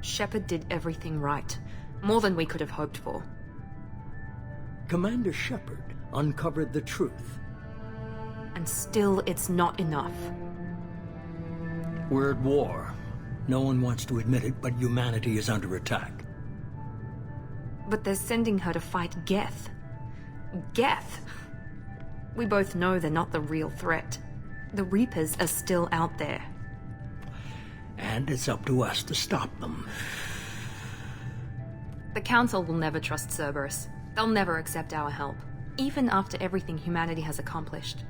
Shepard did everything right. More than we could have hoped for. Commander Shepard uncovered the truth. And still, it's not enough. We're at war. No one wants to admit it, but humanity is under attack. But they're sending her to fight Geth. Geth! We both know they're not the real threat. The Reapers are still out there. And it's up to us to stop them. The Council will never trust Cerberus. They'll never accept our help, even after everything humanity has accomplished.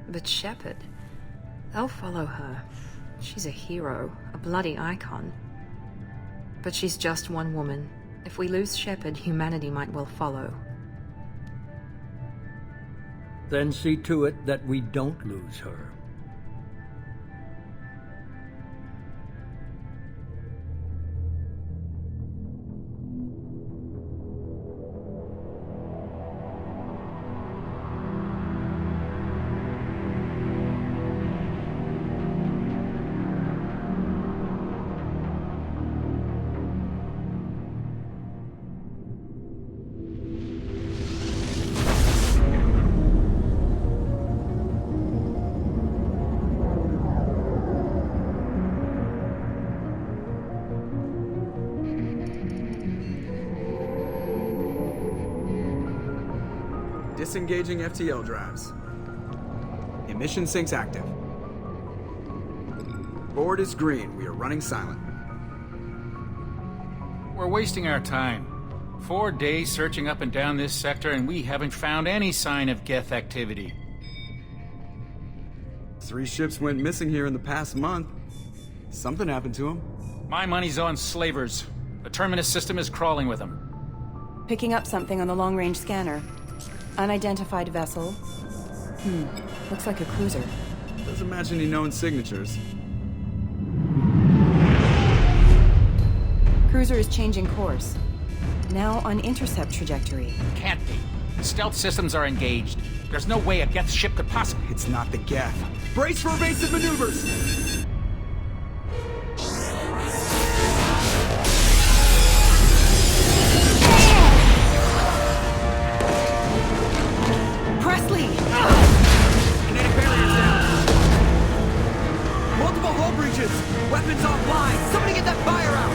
But Shepard, they'll follow her. She's a hero, a bloody icon. But she's just one woman. If we lose Shepard, humanity might well follow. Then see to it that we don't lose her. Disengaging FTL drives. Emission sinks active. Board is green. We are running silent. We're wasting our time. 4 days searching up and down this sector, and we haven't found any sign of Geth activity. 3 ships went missing here in the past month. Something happened to them. My money's on slavers. The Terminus system is crawling with them. Picking up something on the long-range scanner. Unidentified vessel. Looks like a cruiser. Doesn't match any known signatures. Cruiser is changing course. Now on intercept trajectory. Can't be. The stealth systems are engaged. There's no way a Geth ship could possibly... It's not the Geth. Brace for evasive maneuvers! Presley! Kinetic barriers down. Multiple hull breaches. Weapons offline. Somebody get that fire out.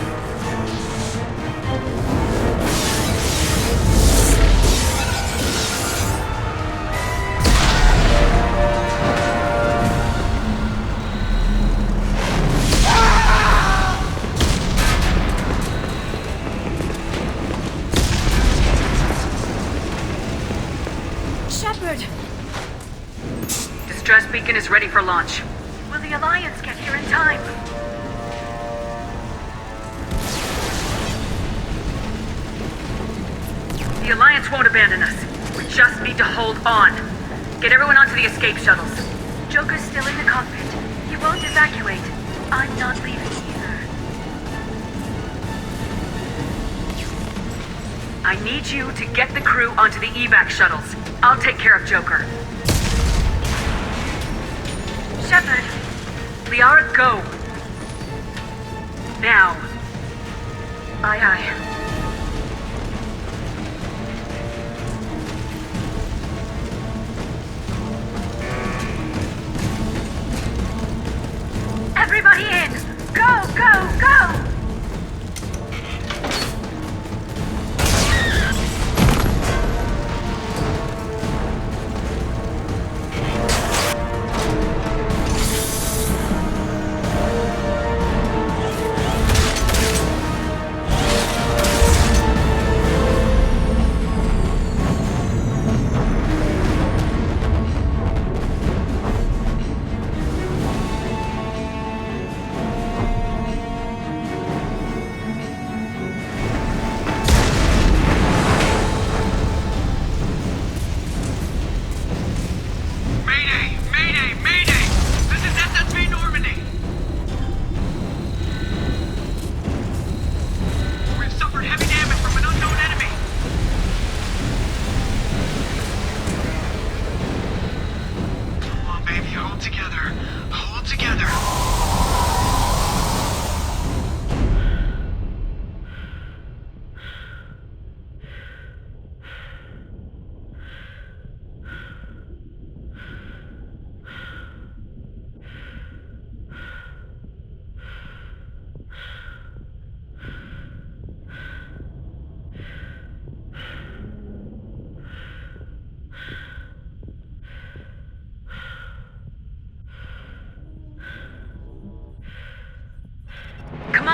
Shepard! Distress beacon is ready for launch. Will the Alliance get here in time? The Alliance won't abandon us. We just need to hold on. Get everyone onto the escape shuttles. Joker's still in the cockpit. He won't evacuate. I'm not leaving either. I need you to get the crew onto the evac shuttles. I'll take care of Joker. Shepard. Liara, go. Now. Aye, aye. Everybody in! Go, go, go!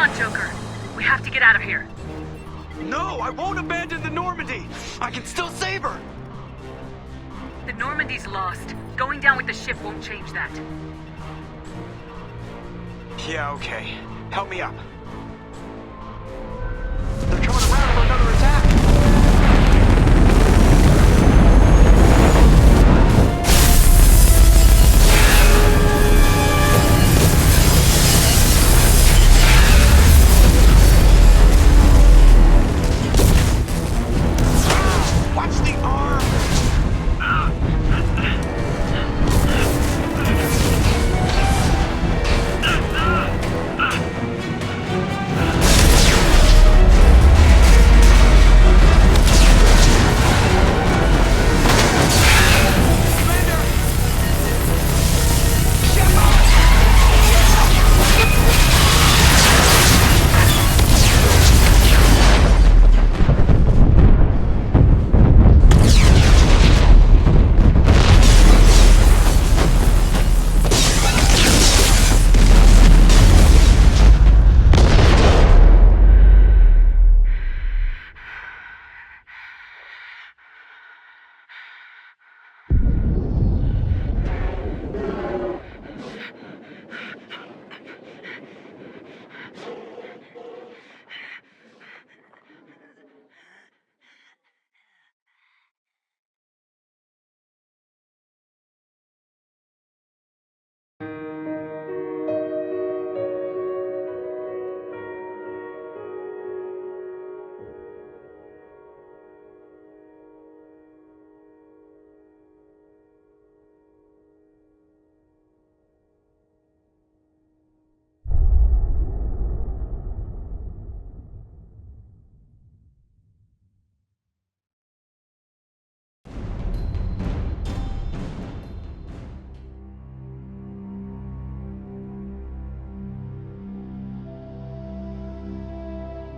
on, Joker. We have to get out of here. No, I won't abandon the Normandy! I can still save her! The Normandy's lost. Going down with the ship won't change that. Yeah, okay. Help me up. They're coming around for another attack! Watch the arm!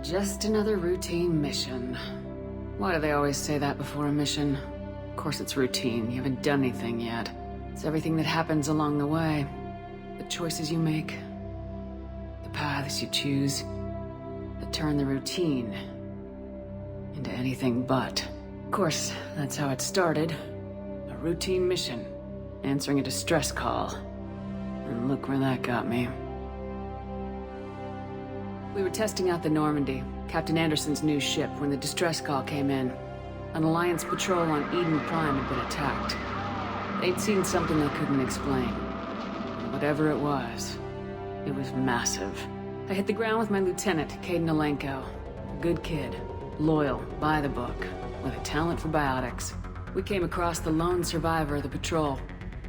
Just another routine mission. Why do they always say that before a mission? Of course it's routine, you haven't done anything yet. It's everything that happens along the way. The choices you make, the paths you choose, that turn the routine into anything but. Of course, that's how it started. A routine mission, answering a distress call. And look where that got me. We were testing out the Normandy, Captain Anderson's new ship, when the distress call came in. An Alliance patrol on Eden Prime had been attacked. They'd seen something they couldn't explain. And whatever it was massive. I hit the ground with my lieutenant, Caden Alenko. A good kid, loyal, by the book, with a talent for biotics. We came across the lone survivor of the patrol,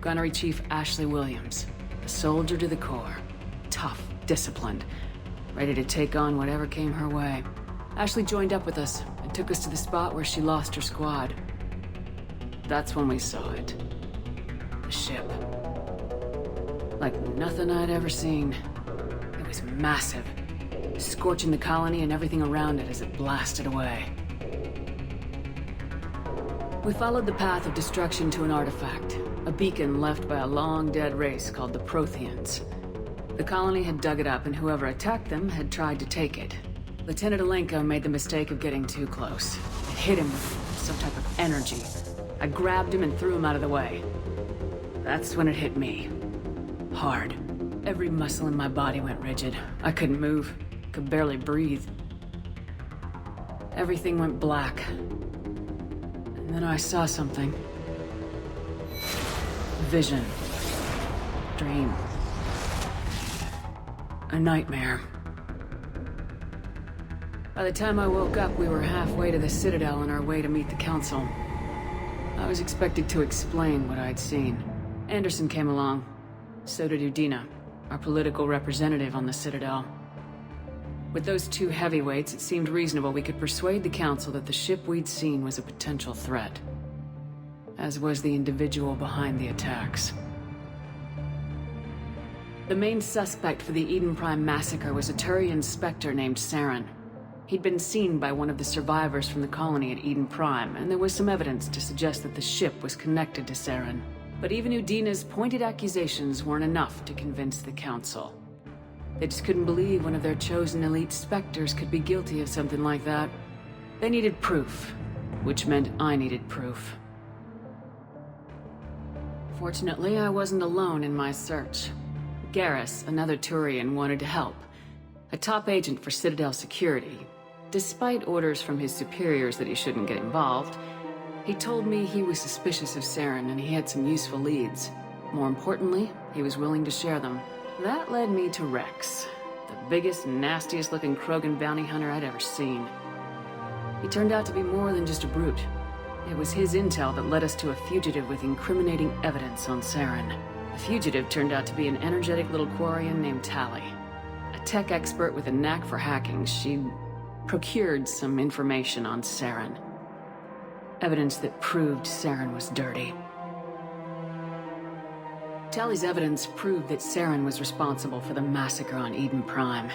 Gunnery Chief Ashley Williams. A soldier to the core. Tough, disciplined, ready to take on whatever came her way. Ashley joined up with us and took us to the spot where she lost her squad. That's when we saw it. The ship. Like nothing I'd ever seen. It was massive, scorching the colony and everything around it as it blasted away. We followed the path of destruction to an artifact, a beacon left by a long-dead race called the Protheans. The colony had dug it up, and whoever attacked them had tried to take it. Lieutenant Alenko made the mistake of getting too close. It hit him with some type of energy. I grabbed him and threw him out of the way. That's when it hit me. Hard. Every muscle in my body went rigid. I couldn't move. Could barely breathe. Everything went black. And then I saw something. Vision. Dream. A nightmare. By the time I woke up, we were halfway to the Citadel on our way to meet the Council. I was expected to explain what I'd seen. Anderson came along. So did Udina, our political representative on the Citadel. With those two heavyweights, it seemed reasonable we could persuade the Council that the ship we'd seen was a potential threat. As was the individual behind the attacks. The main suspect for the Eden Prime massacre was a Turian Spectre named Saren. He'd been seen by one of the survivors from the colony at Eden Prime, and there was some evidence to suggest that the ship was connected to Saren. But even Udina's pointed accusations weren't enough to convince the Council. They just couldn't believe one of their chosen elite Spectres could be guilty of something like that. They needed proof, which meant I needed proof. Fortunately, I wasn't alone in my search. Garrus, another Turian, wanted to help. A top agent for Citadel Security. Despite orders from his superiors that he shouldn't get involved, he told me he was suspicious of Saren and he had some useful leads. More importantly, he was willing to share them. That led me to Rex, the biggest, nastiest looking Krogan bounty hunter I'd ever seen. He turned out to be more than just a brute. It was his intel that led us to a fugitive with incriminating evidence on Saren. The fugitive turned out to be an energetic little Quarian named Tali. A tech expert with a knack for hacking, she'd procured some information on Saren. Evidence that proved Saren was dirty. Tali's evidence proved that Saren was responsible for the massacre on Eden Prime,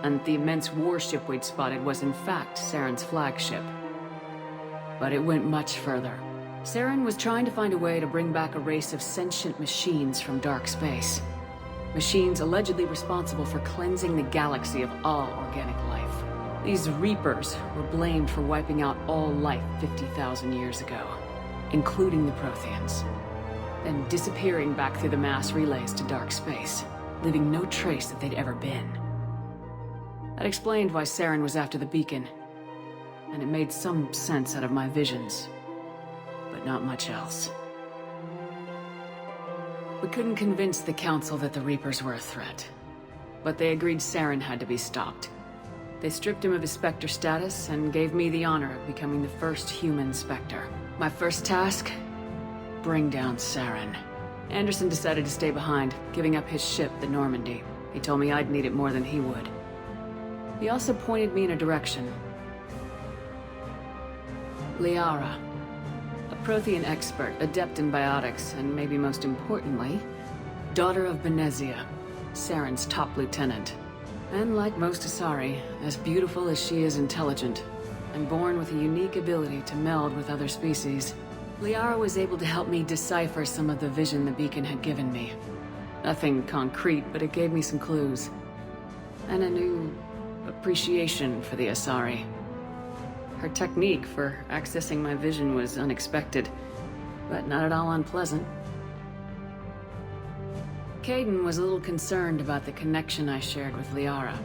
and the immense warship we'd spotted was in fact Saren's flagship. But it went much further. Saren was trying to find a way to bring back a race of sentient machines from dark space. Machines allegedly responsible for cleansing the galaxy of all organic life. These Reapers were blamed for wiping out all life 50,000 years ago, including the Protheans, then disappearing back through the mass relays to dark space, leaving no trace that they'd ever been. That explained why Saren was after the beacon, and it made some sense out of my visions, but not much else. We couldn't convince the Council that the Reapers were a threat, but they agreed Saren had to be stopped. They stripped him of his Spectre status and gave me the honor of becoming the first human Spectre. My first task? Bring down Saren. Anderson decided to stay behind, giving up his ship, the Normandy. He told me I'd need it more than he would. He also pointed me in a direction. Liara. A Prothean expert, adept in biotics, and maybe most importantly, daughter of Benezia, Saren's top lieutenant. And like most Asari, as beautiful as she is intelligent, and born with a unique ability to meld with other species, Liara was able to help me decipher some of the vision the beacon had given me. Nothing concrete, but it gave me some clues. And a new appreciation for the Asari. Her technique for accessing my vision was unexpected, but not at all unpleasant. Kaidan was a little concerned about the connection I shared with Liara.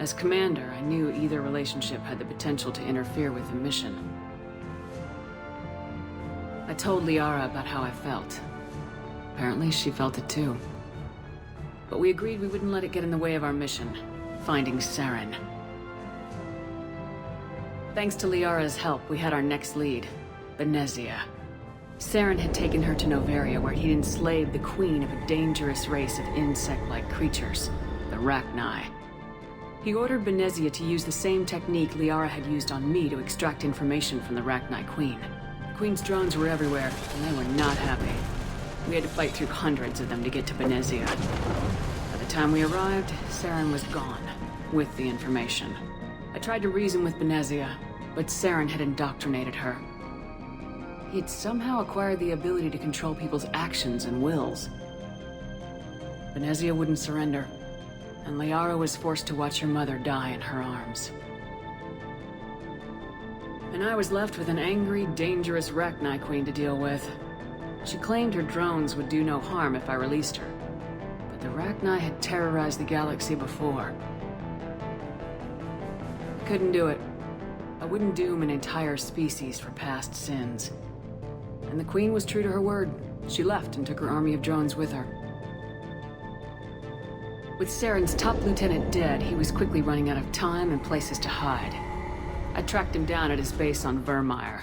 As commander, I knew either relationship had the potential to interfere with the mission. I told Liara about how I felt. Apparently, she felt it too. But we agreed we wouldn't let it get in the way of our mission, finding Saren. Thanks to Liara's help, we had our next lead, Benezia. Saren had taken her to Noveria, where he'd enslaved the queen of a dangerous race of insect-like creatures, the Rachni. He ordered Benezia to use the same technique Liara had used on me to extract information from the Rachni queen. The queen's drones were everywhere, and they were not happy. We had to fight through hundreds of them to get to Benezia. By the time we arrived, Saren was gone, with the information. I tried to reason with Benezia, but Saren had indoctrinated her. He had somehow acquired the ability to control people's actions and wills. Benezia wouldn't surrender, and Liara was forced to watch her mother die in her arms. And I was left with an angry, dangerous Rachni queen to deal with. She claimed her drones would do no harm if I released her, but the Rachni had terrorized the galaxy before. I couldn't do it. I wouldn't doom an entire species for past sins. And the Queen was true to her word. She left and took her army of drones with her. With Saren's top lieutenant dead, he was quickly running out of time and places to hide. I tracked him down at his base on Vermeer,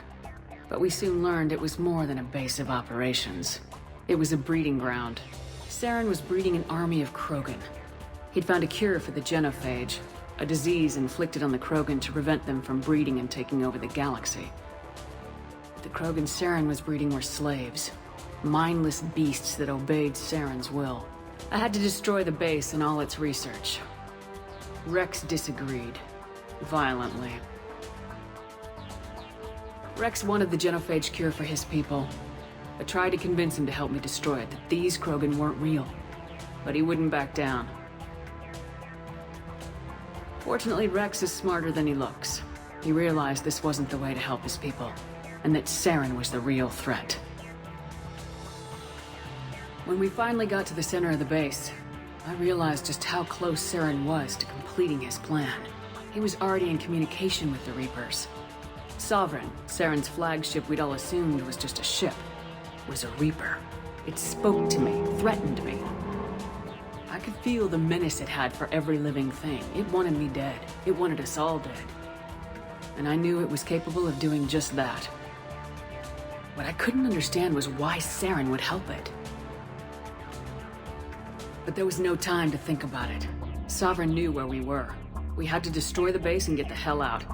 but we soon learned it was more than a base of operations. It was a breeding ground. Saren was breeding an army of Krogan. He'd found a cure for the genophage, a disease inflicted on the Krogan to prevent them from breeding and taking over the galaxy. The Krogan Saren was breeding were slaves, mindless beasts that obeyed Saren's will. I had to destroy the base and all its research. Rex disagreed, violently. Rex wanted the genophage cure for his people. I tried to convince him to help me destroy it, that these Krogan weren't real, but he wouldn't back down. Fortunately, Rex is smarter than he looks. He realized this wasn't the way to help his people, and that Saren was the real threat. When we finally got to the center of the base, I realized just how close Saren was to completing his plan. He was already in communication with the Reapers. Sovereign, Saren's flagship we'd all assumed was just a ship, was a Reaper. It spoke to me, threatened me. I could feel the menace it had for every living thing. It wanted me dead. It wanted us all dead. And I knew it was capable of doing just that. What I couldn't understand was why Saren would help it. But there was no time to think about it. Sovereign knew where we were. We had to destroy the base and get the hell out.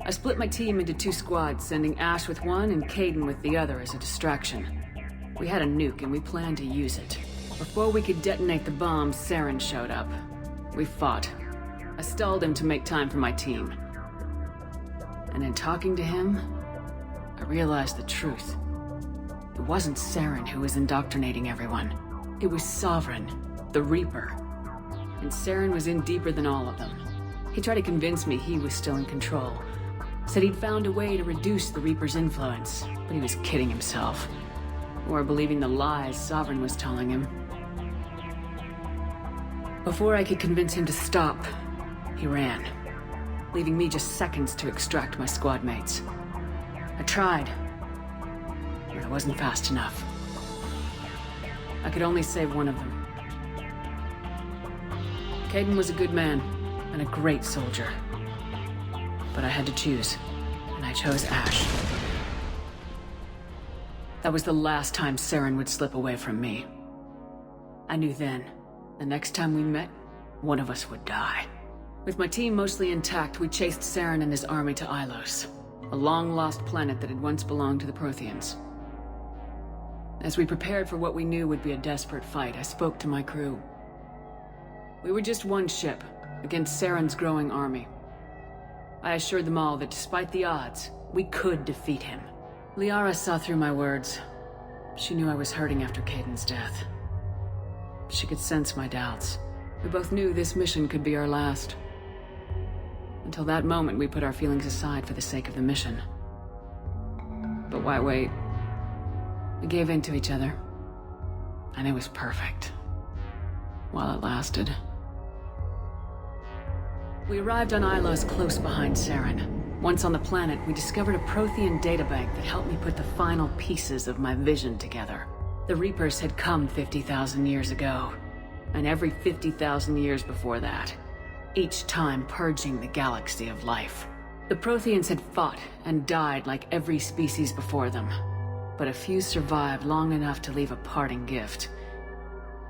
I split my team into 2 squads, sending Ash with one and Kaidan with the other as a distraction. We had a nuke and we planned to use it. Before we could detonate the bomb, Saren showed up. We fought. I stalled him to make time for my team. And in talking to him, I realized the truth. It wasn't Saren who was indoctrinating everyone. It was Sovereign, the Reaper. And Saren was in deeper than all of them. He tried to convince me he was still in control. Said he'd found a way to reduce the Reaper's influence, but he was kidding himself. Or believing the lies Sovereign was telling him. Before I could convince him to stop, he ran, leaving me just seconds to extract my squad mates. I tried, but I wasn't fast enough. I could only save one of them. Kaidan was a good man, and a great soldier. But I had to choose, and I chose Ash. That was the last time Saren would slip away from me. I knew then, the next time we met, one of us would die. With my team mostly intact, we chased Saren and his army to Ilos, a long-lost planet that had once belonged to the Protheans. As we prepared for what we knew would be a desperate fight, I spoke to my crew. We were just one ship, against Saren's growing army. I assured them all that despite the odds, we could defeat him. Liara saw through my words. She knew I was hurting after Kaidan's death. She could sense my doubts. We both knew this mission could be our last. Until that moment, we put our feelings aside for the sake of the mission. But why wait? We gave in to each other. And it was perfect. While it lasted. We arrived on Ilos close behind Saren. Once on the planet, we discovered a Prothean databank that helped me put the final pieces of my vision together. The Reapers had come 50,000 years ago, and every 50,000 years before that, each time purging the galaxy of life. The Protheans had fought and died like every species before them, but a few survived long enough to leave a parting gift.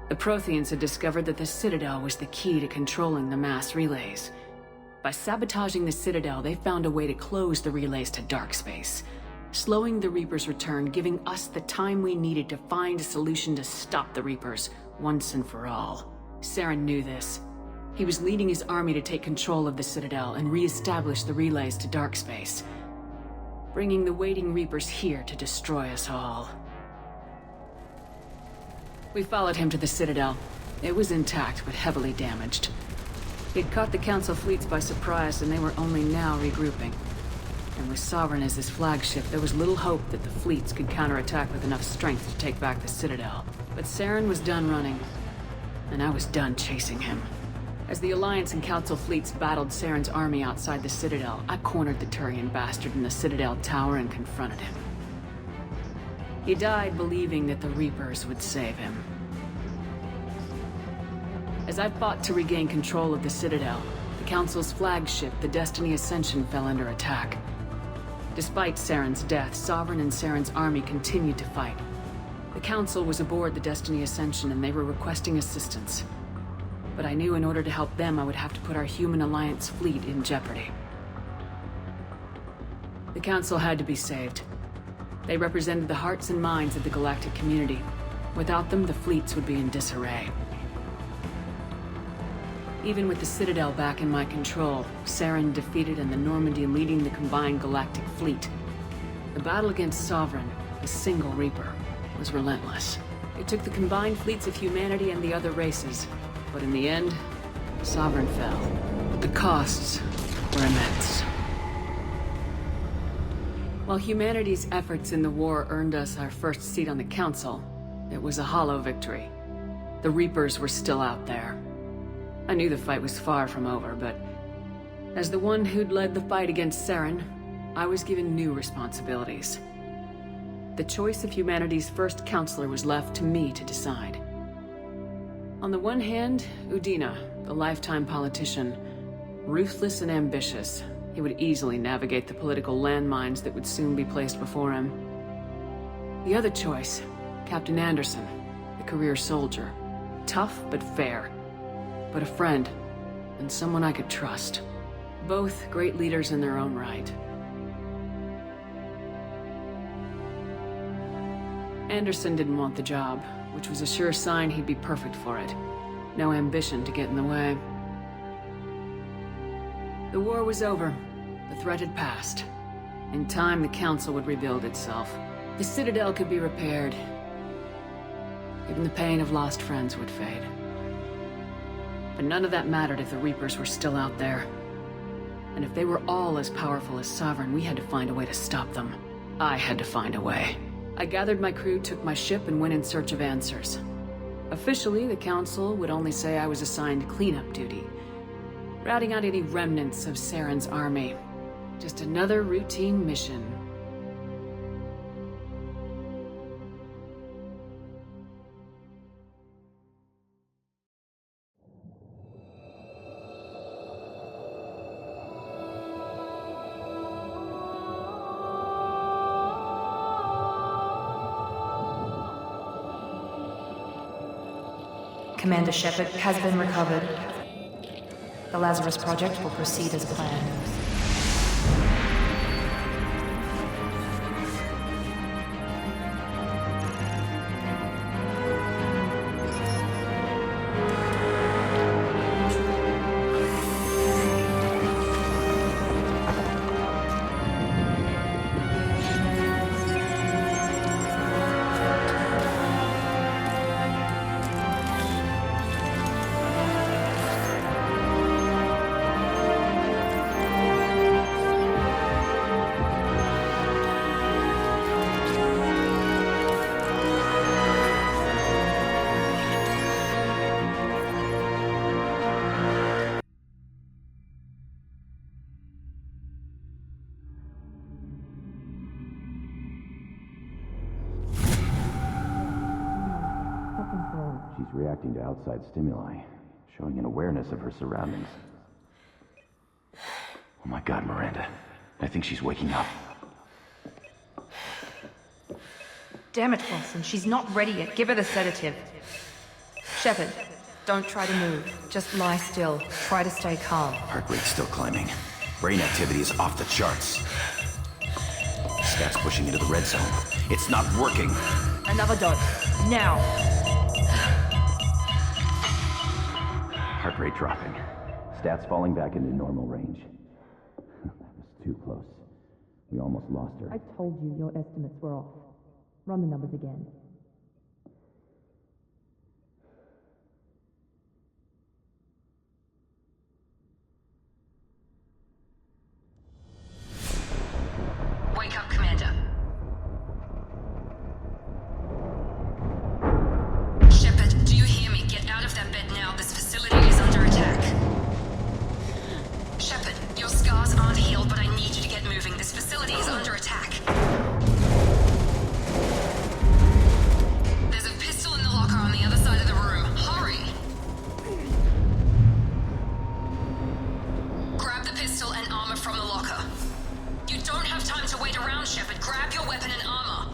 The Protheans had discovered that the Citadel was the key to controlling the mass relays. By sabotaging the Citadel, they found a way to close the relays to dark space, slowing the Reapers' return, giving us the time we needed to find a solution to stop the Reapers once and for all. Saren knew this. He was leading his army to take control of the Citadel and re-establish the relays to dark space, bringing the waiting Reapers here to destroy us all. We followed him to the Citadel. It was intact, but heavily damaged. He'd caught the Council fleets by surprise, and they were only now regrouping. And with Sovereign as his flagship, there was little hope that the fleets could counterattack with enough strength to take back the Citadel. But Saren was done running, and I was done chasing him. As the Alliance and Council fleets battled Saren's army outside the Citadel, I cornered the Turian bastard in the Citadel tower and confronted him. He died believing that the Reapers would save him. As I fought to regain control of the Citadel, the Council's flagship, the Destiny Ascension, fell under attack. Despite Saren's death, Sovereign and Saren's army continued to fight. The Council was aboard the Destiny Ascension and they were requesting assistance. But I knew in order to help them, I would have to put our Human Alliance fleet in jeopardy. The Council had to be saved. They represented the hearts and minds of the galactic community. Without them, the fleets would be in disarray. Even with the Citadel back in my control, Saren defeated and the Normandy leading the combined galactic fleet. The battle against Sovereign, a single Reaper, was relentless. It took the combined fleets of humanity and the other races, but in the end, Sovereign fell. but the costs were immense. While humanity's efforts in the war earned us our first seat on the Council, it was a hollow victory. The Reapers were still out there. I knew the fight was far from over, but as the one who'd led the fight against Saren, I was given new responsibilities. The choice of humanity's first counselor was left to me to decide. On the one hand, Udina, the lifetime politician, ruthless and ambitious, he would easily navigate the political landmines that would soon be placed before him. The other choice, Captain Anderson, the career soldier, tough but fair, but a friend, and someone I could trust. Both great leaders in their own right. Anderson didn't want the job, which was a sure sign he'd be perfect for it. No ambition to get in the way. The war was over. The threat had passed. In time, the Council would rebuild itself. The Citadel could be repaired. Even the pain of lost friends would fade. But none of that mattered if the Reapers were still out there. And if they were all as powerful as Sovereign, we had to find a way to stop them. I had to find a way. I gathered my crew, took my ship, and went in search of answers. Officially, the Council would only say I was assigned cleanup duty, routing out any remnants of Saren's army. Just another routine mission. Commander Shepard has been recovered. The Lazarus Project will proceed as planned. She's reacting to outside stimuli, showing an awareness of her surroundings. Oh my God, Miranda. I think she's waking up. Damn it, Wilson. She's not ready yet. Give her the sedative. Shepard, don't try to move. Just lie still. Try to stay calm. Heart rate's still climbing. Brain activity is off the charts. Stats pushing into the red zone. It's not working. Another dose. Now. Heart rate dropping. Stats falling back into normal range. That was too close. We almost lost her. I told you your estimates were off. Run the numbers again. Wake up, Commander. Shepard, do you hear me? Get out of that bed now. This facility is under attack. Shepard, your scars aren't healed, but I need you to get moving. This facility is under attack. There's a pistol in the locker on the other side of the room. Hurry! Grab the pistol and armor from the locker. You don't have time to wait around, Shepard. Grab your weapon and armor.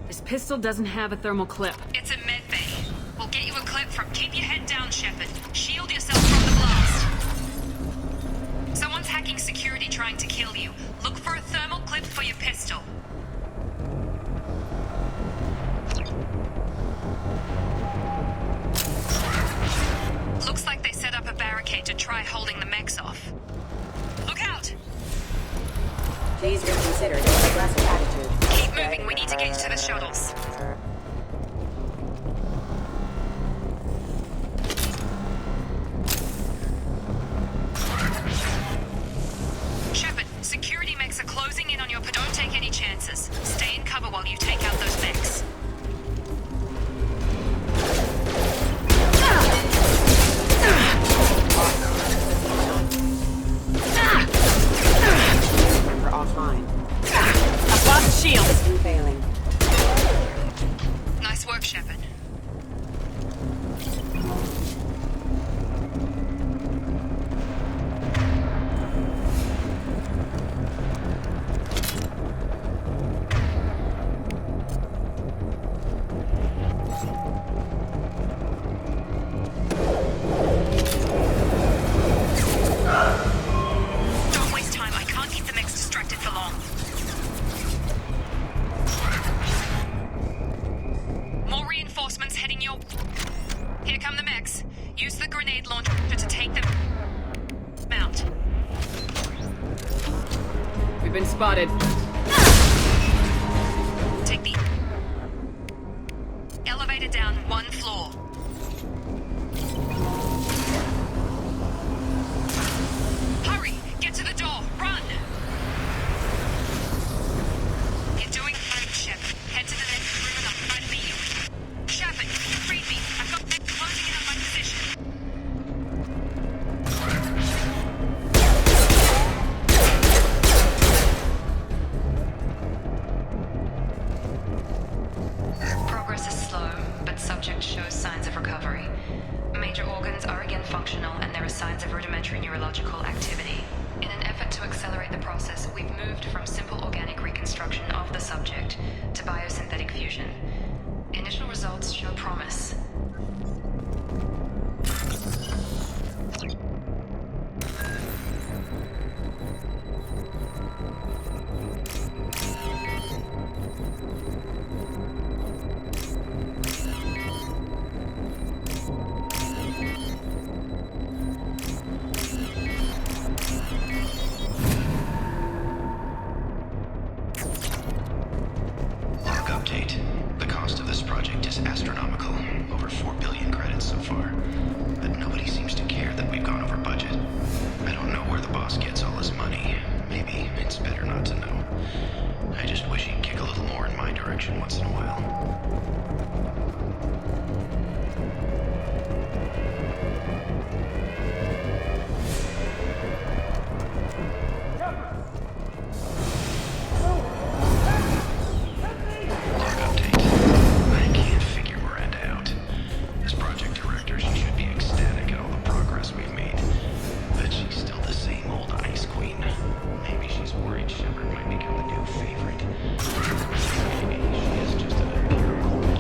This pistol doesn't have a thermal clip. It's a med bay. We'll get you a clip from. Keep your head down, Shepard. Shield yourself from the blast. Someone's hacking security trying to kill you. Look for a thermal clip for your pistol. Looks like they set up a barricade to try holding the mechs off. Look out! Please reconsider your aggressive attitude. Keep moving. We need to get you to the shuttles. been spotted. Take the elevator down 1 floor. Hurry! Get to the door! Run! You're doing great, Shep. Head to the next room and I'll try to beat you. Shepard, read me. I've got them closing in on my position. Progress is slow, but subject shows signs of recovery. Major organs are again functional, and there are signs of rudimentary neurological activity. In an effort to accelerate the process, we've moved from simple organic reconstruction of the subject to biosynthetic fusion. Initial results show promise. Log update. The cost of this project is astronomical. Over 4 billion credits so far. But nobody seems to care that we've gone over budget. I don't know where the boss gets all his money. Maybe it's better not to know. I just wish he'd kick a little more in my direction once in a while. Log update. I can't figure Miranda out. As project director, she should be ecstatic at all the progress we've made. But she's still the same old ice queen. Maybe she's worried Shepard might become the new favorite. Maybe she is just a pure cold.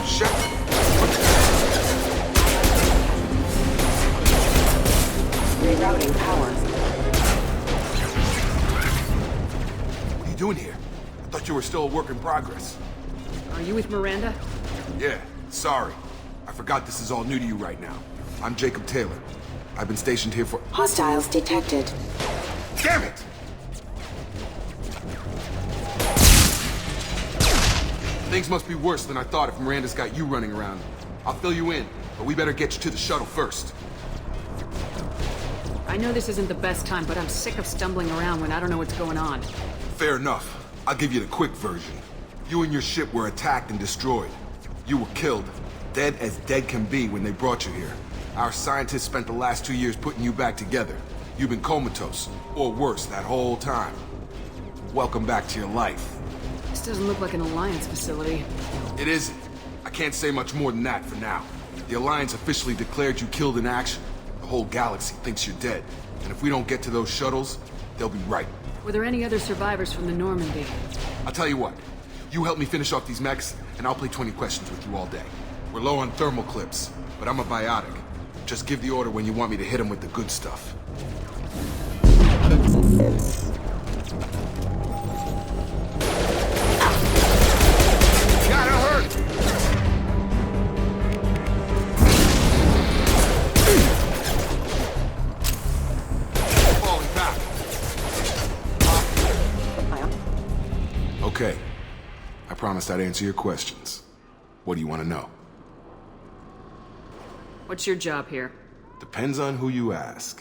Shepard! Rerouting power. What are you doing here? I thought you were still a work in progress. Are you with Miranda? Yeah, sorry. I forgot this is all new to you right now. I'm Jacob Taylor. I've been stationed here for— Hostiles detected. Damn it! Things must be worse than I thought if Miranda's got you running around. I'll fill you in, but we better get you to the shuttle first. I know this isn't the best time, but I'm sick of stumbling around when I don't know what's going on. Fair enough. I'll give you the quick version. You and your ship were attacked and destroyed. You were killed. Dead as dead can be when they brought you here. Our scientists spent the last 2 years putting you back together. You've been comatose, or worse, that whole time. Welcome back to your life. This doesn't look like an Alliance facility. It isn't. I can't say much more than that for now. The Alliance officially declared you killed in action. The whole galaxy thinks you're dead. And if we don't get to those shuttles, they'll be right. Were there any other survivors from the Normandy? I'll tell you what. You help me finish off these mechs, and I'll play 20 questions with you all day. We're low on thermal clips, but I'm a biotic. Just give the order when you want me to hit them with the good stuff. Gotta hurt! Falling back. Okay. I promised I'd answer your questions. What do you want to know? What's your job here? Depends on who you ask.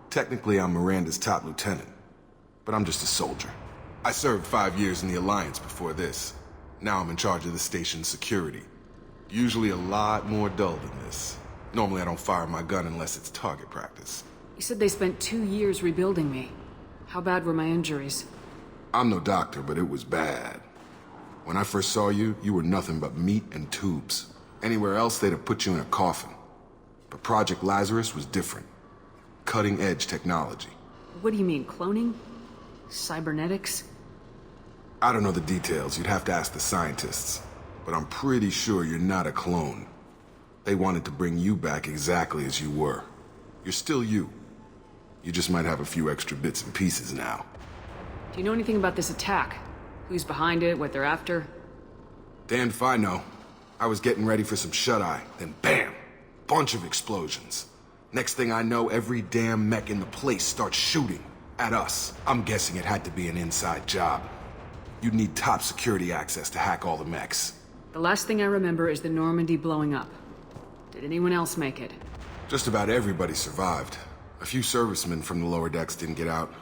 Technically, I'm Miranda's top lieutenant, but I'm just a soldier. I served 5 years in the Alliance before this. Now I'm in charge of the station's security. Usually a lot more dull than this. Normally I don't fire my gun unless it's target practice. You said they spent 2 years rebuilding me. How bad were my injuries? I'm no doctor, but it was bad. When I first saw you, you were nothing but meat and tubes. Anywhere else, they'd have put you in a coffin. But Project Lazarus was different. Cutting-edge technology. What do you mean, cloning? Cybernetics? I don't know the details. You'd have to ask the scientists. But I'm pretty sure you're not a clone. They wanted to bring you back exactly as you were. You're still you. You just might have a few extra bits and pieces now. Do you know anything about this attack? Who's behind it, what they're after? Damned if I know. I was getting ready for some shut-eye, then bam! Bunch of explosions. Next thing I know, every damn mech in the place starts shooting. At us, I'm guessing it had to be an inside job. You'd need top security access to hack all the mechs. The last thing I remember is the Normandy blowing up. Did anyone else make it? Just about everybody survived. A few servicemen from the lower decks didn't get out.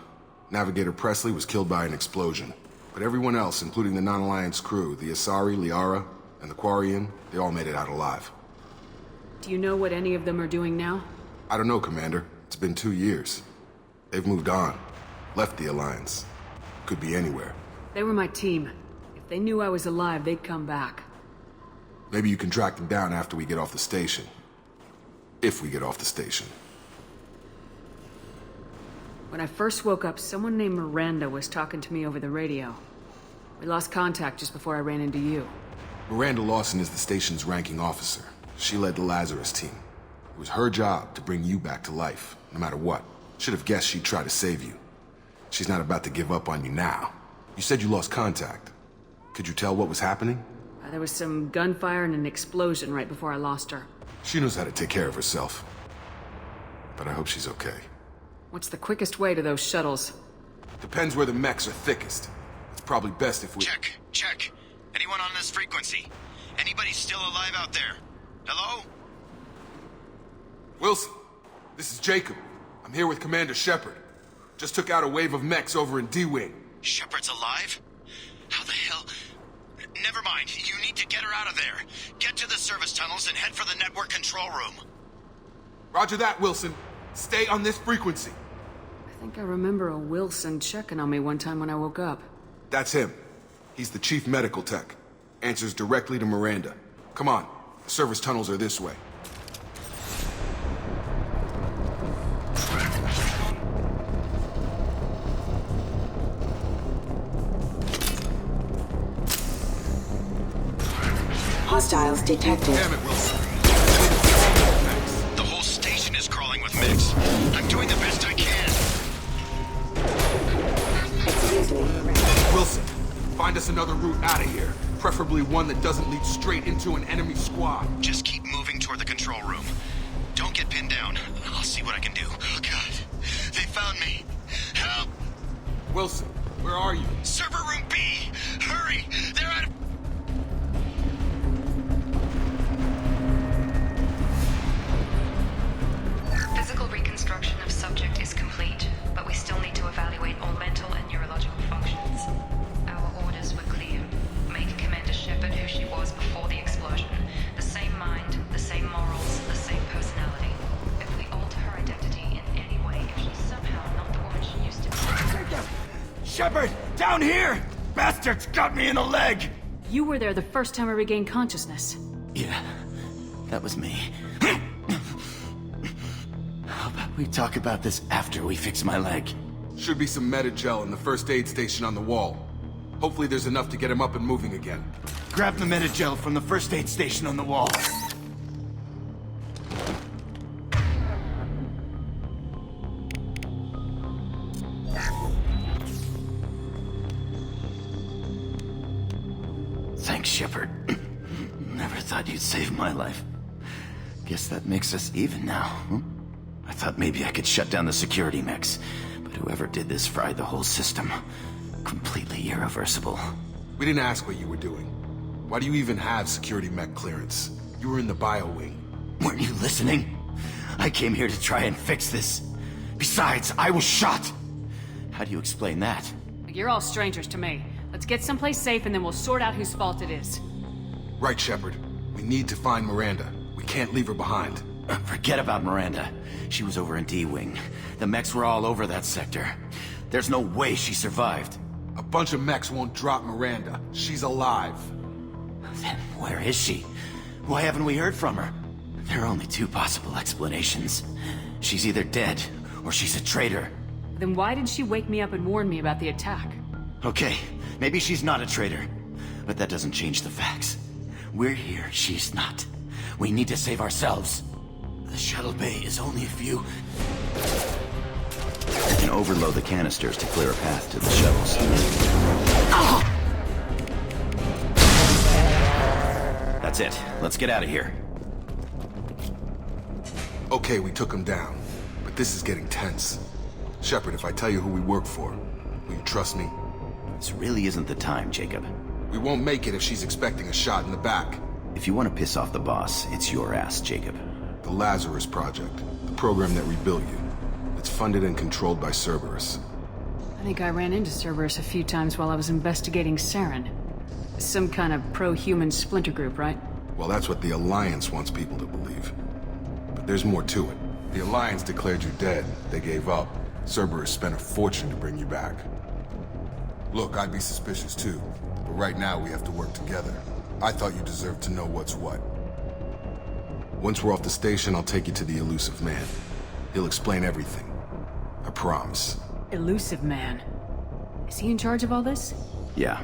Navigator Presley was killed by an explosion. But everyone else, including the non-Alliance crew, the Asari, Liara, and the Quarian, they all made it out alive. Do you know what any of them are doing now? I don't know, Commander. It's been 2 years. They've moved on. Left the Alliance. Could be anywhere. They were my team. If they knew I was alive, they'd come back. Maybe you can track them down after we get off the station. If we get off the station. When I first woke up, someone named Miranda was talking to me over the radio. We lost contact just before I ran into you. Miranda Lawson is the station's ranking officer. She led the Lazarus team. It was her job to bring you back to life, no matter what. Should have guessed she'd try to save you. She's not about to give up on you now. You said you lost contact. Could you tell what was happening? There was some gunfire and an explosion right before I lost her. She knows how to take care of herself. But I hope she's okay. What's the quickest way to those shuttles? Depends where the mechs are thickest. It's probably best if we... Check. Anyone on this frequency? Anybody still alive out there? Hello? Wilson, this is Jacob. I'm here with Commander Shepard. Just took out a wave of mechs over in D-Wing. Shepard's alive? How the hell... Never mind. You need to get her out of there. Get to the service tunnels and head for the network control room. Roger that, Wilson. Stay on this frequency. I think I remember a Wilson checking on me one time when I woke up. That's him. He's the chief medical tech. Answers directly to Miranda. Come on. The service tunnels are this way. Hostiles detected. Damn it, Wilson. The whole station is crawling with mechs. I'm doing the best I can. Excuse me. Wilson, find us another route out of here. Preferably one that doesn't lead straight into an enemy squad. Just keep moving toward the control room. Don't get pinned down. I'll see what I can do. Oh, God. They found me. Help! Wilson, where are you? Server room B! Hurry! They're out of... Physical reconstruction of subject is complete, but we still need to evaluate all mental and neurological functions. Our orders were clear. Make Commander Shepard who she was before the explosion. The same mind, the same morals, the same personality. If we alter her identity in any way, if she's somehow not the woman she used to be... Shepard! Down here! Bastards got me in the leg! You were there the first time I regained consciousness. Yeah, that was me. How about we talk about this after we fix my leg? Should be some Metagel in the first aid station on the wall. Hopefully there's enough to get him up and moving again. Grab the Metagel from the first aid station on the wall. Thanks, Shepard. Never thought you'd save my life. Guess that makes us even now, huh? I thought maybe I could shut down the security mechs, but whoever did this fried the whole system. Completely irreversible. We didn't ask what you were doing. Why do you even have security mech clearance? You were in the bio wing. Weren't you listening? I came here to try and fix this. Besides, I was shot! How do you explain that? You're all strangers to me. Let's get someplace safe and then we'll sort out whose fault it is. Right, Shepard. We need to find Miranda. We can't leave her behind. Forget about Miranda. She was over in D-Wing. The mechs were all over that sector. There's no way she survived. A bunch of mechs won't drop Miranda. She's alive. Then where is she? Why haven't we heard from her? There are only two possible explanations. She's either dead, or she's a traitor. Then why did she wake me up and warn me about the attack? Okay, maybe she's not a traitor. But that doesn't change the facts. We're here, she's not. We need to save ourselves. The shuttle bay is only a few... You can overload the canisters to clear a path to the shuttles. That's it. Let's get out of here. Okay, we took him down. But this is getting tense. Shepard, if I tell you who we work for, will you trust me? This really isn't the time, Jacob. We won't make it if she's expecting a shot in the back. If you want to piss off the boss, it's your ass, Jacob. The Lazarus Project, the program that rebuilt you. It's funded and controlled by Cerberus. I think I ran into Cerberus a few times while I was investigating Saren. Some kind of pro-human splinter group, right? Well, that's what the Alliance wants people to believe. But there's more to it. The Alliance declared you dead. They gave up. Cerberus spent a fortune to bring you back. Look, I'd be suspicious too. But right now we have to work together. I thought you deserved to know what's what. Once we're off the station, I'll take you to the Elusive Man. He'll explain everything. I promise. Elusive Man. Is he in charge of all this? Yeah.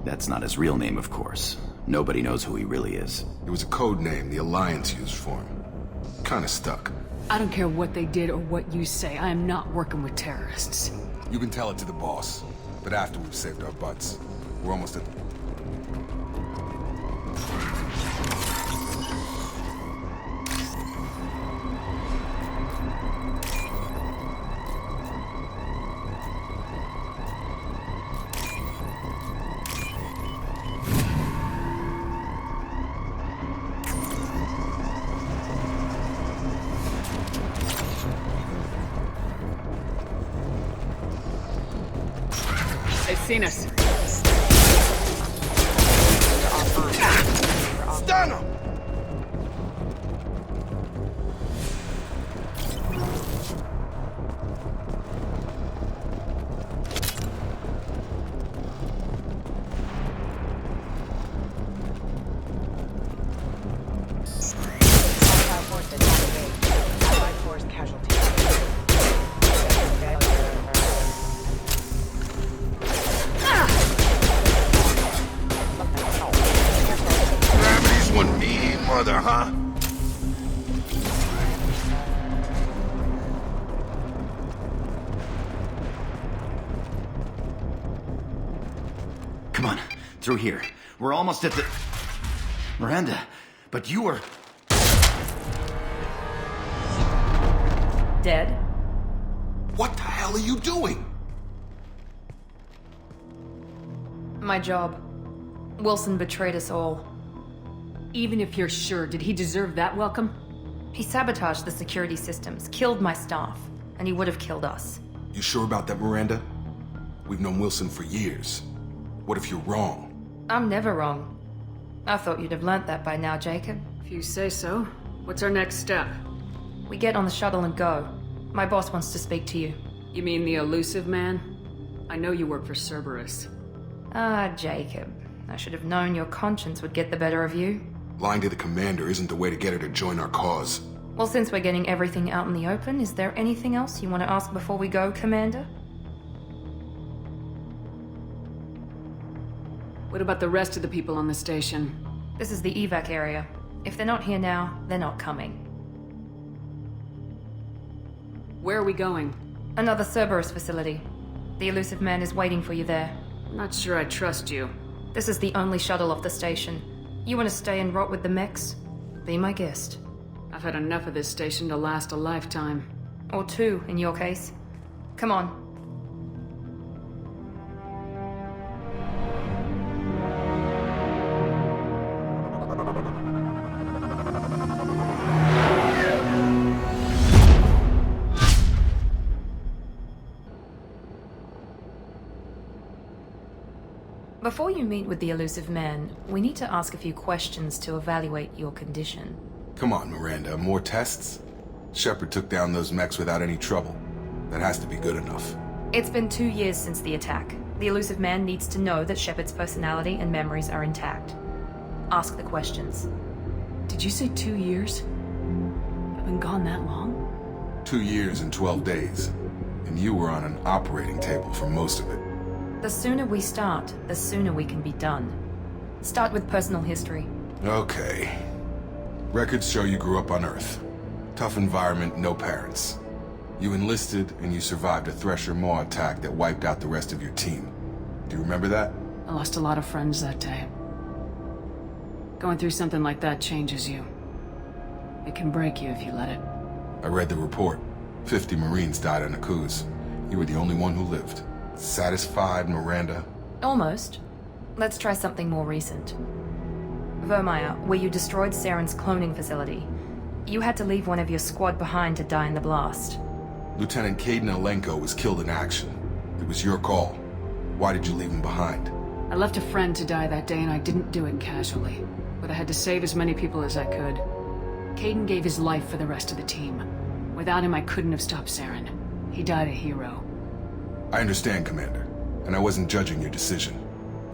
That's not his real name, of course. Nobody knows who he really is. It was a code name the Alliance used for him. Kinda stuck. I don't care what they did or what you say. I am not working with terrorists. You can tell it to the boss. But after we've saved our butts. We're almost at... They've seen us. Stun him! Huh? Come on, through here. We're almost at the... Miranda, but you were... Dead? What the hell are you doing? My job. Wilson betrayed us all. Even if you're sure, did he deserve that welcome? He sabotaged the security systems, killed my staff, and he would have killed us. You sure about that, Miranda? We've known Wilson for years. What if you're wrong? I'm never wrong. I thought you'd have learnt that by now, Jacob. If you say so. What's our next step? We get on the shuttle and go. My boss wants to speak to you. You mean the Elusive Man? I know you work for Cerberus. Ah, Jacob. I should have known your conscience would get the better of you. Lying to the commander isn't the way to get her to join our cause. Well, since we're getting everything out in the open, is there anything else you want to ask before we go, Commander? What about the rest of the people on the station? This is the evac area. If they're not here now, they're not coming. Where are we going? Another Cerberus facility. The Elusive Man is waiting for you there. I'm not sure I trust you. This is the only shuttle off the station. You want to stay and rot with the mechs? Be my guest. I've had enough of this station to last a lifetime. Or two, in your case. Come on. Before you meet with the Elusive Man, we need to ask a few questions to evaluate your condition. Come on, Miranda, more tests? Shepard took down those mechs without any trouble. That has to be good enough. It's been 2 years since the attack. The Elusive Man needs to know that Shepard's personality and memories are intact. Ask the questions. Did you say 2 years? I've been gone that long? 2 years and 12 days. And you were on an operating table for most of it. The sooner we start, the sooner we can be done. Start with personal history. Okay. Records show you grew up on Earth. Tough environment, no parents. You enlisted and you survived a Thresher Maw attack that wiped out the rest of your team. Do you remember that? I lost a lot of friends that day. Going through something like that changes you. It can break you if you let it. I read the report. 50 Marines died on Akuz. You were the only one who lived. Satisfied, Miranda? Almost. Let's try something more recent. Vermeer, where you destroyed Saren's cloning facility. You had to leave one of your squad behind to die in the blast. Lieutenant Kaidan Alenko was killed in action. It was your call. Why did you leave him behind? I left a friend to die that day and I didn't do it casually. But I had to save as many people as I could. Kaidan gave his life for the rest of the team. Without him, I couldn't have stopped Saren. He died a hero. I understand, Commander. And I wasn't judging your decision.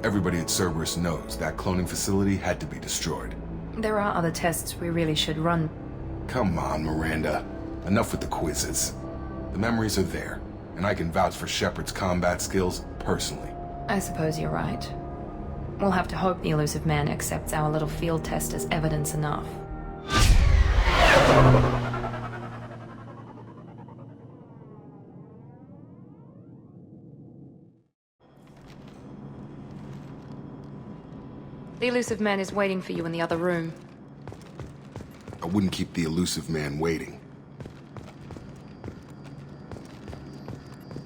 Everybody at Cerberus knows that cloning facility had to be destroyed. There are other tests we really should run. Come on, Miranda. Enough with the quizzes. The memories are there, and I can vouch for Shepard's combat skills personally. I suppose you're right. We'll have to hope the Elusive Man accepts our little field test as evidence enough. The Elusive Man is waiting for you in the other room. I wouldn't keep the Elusive Man waiting.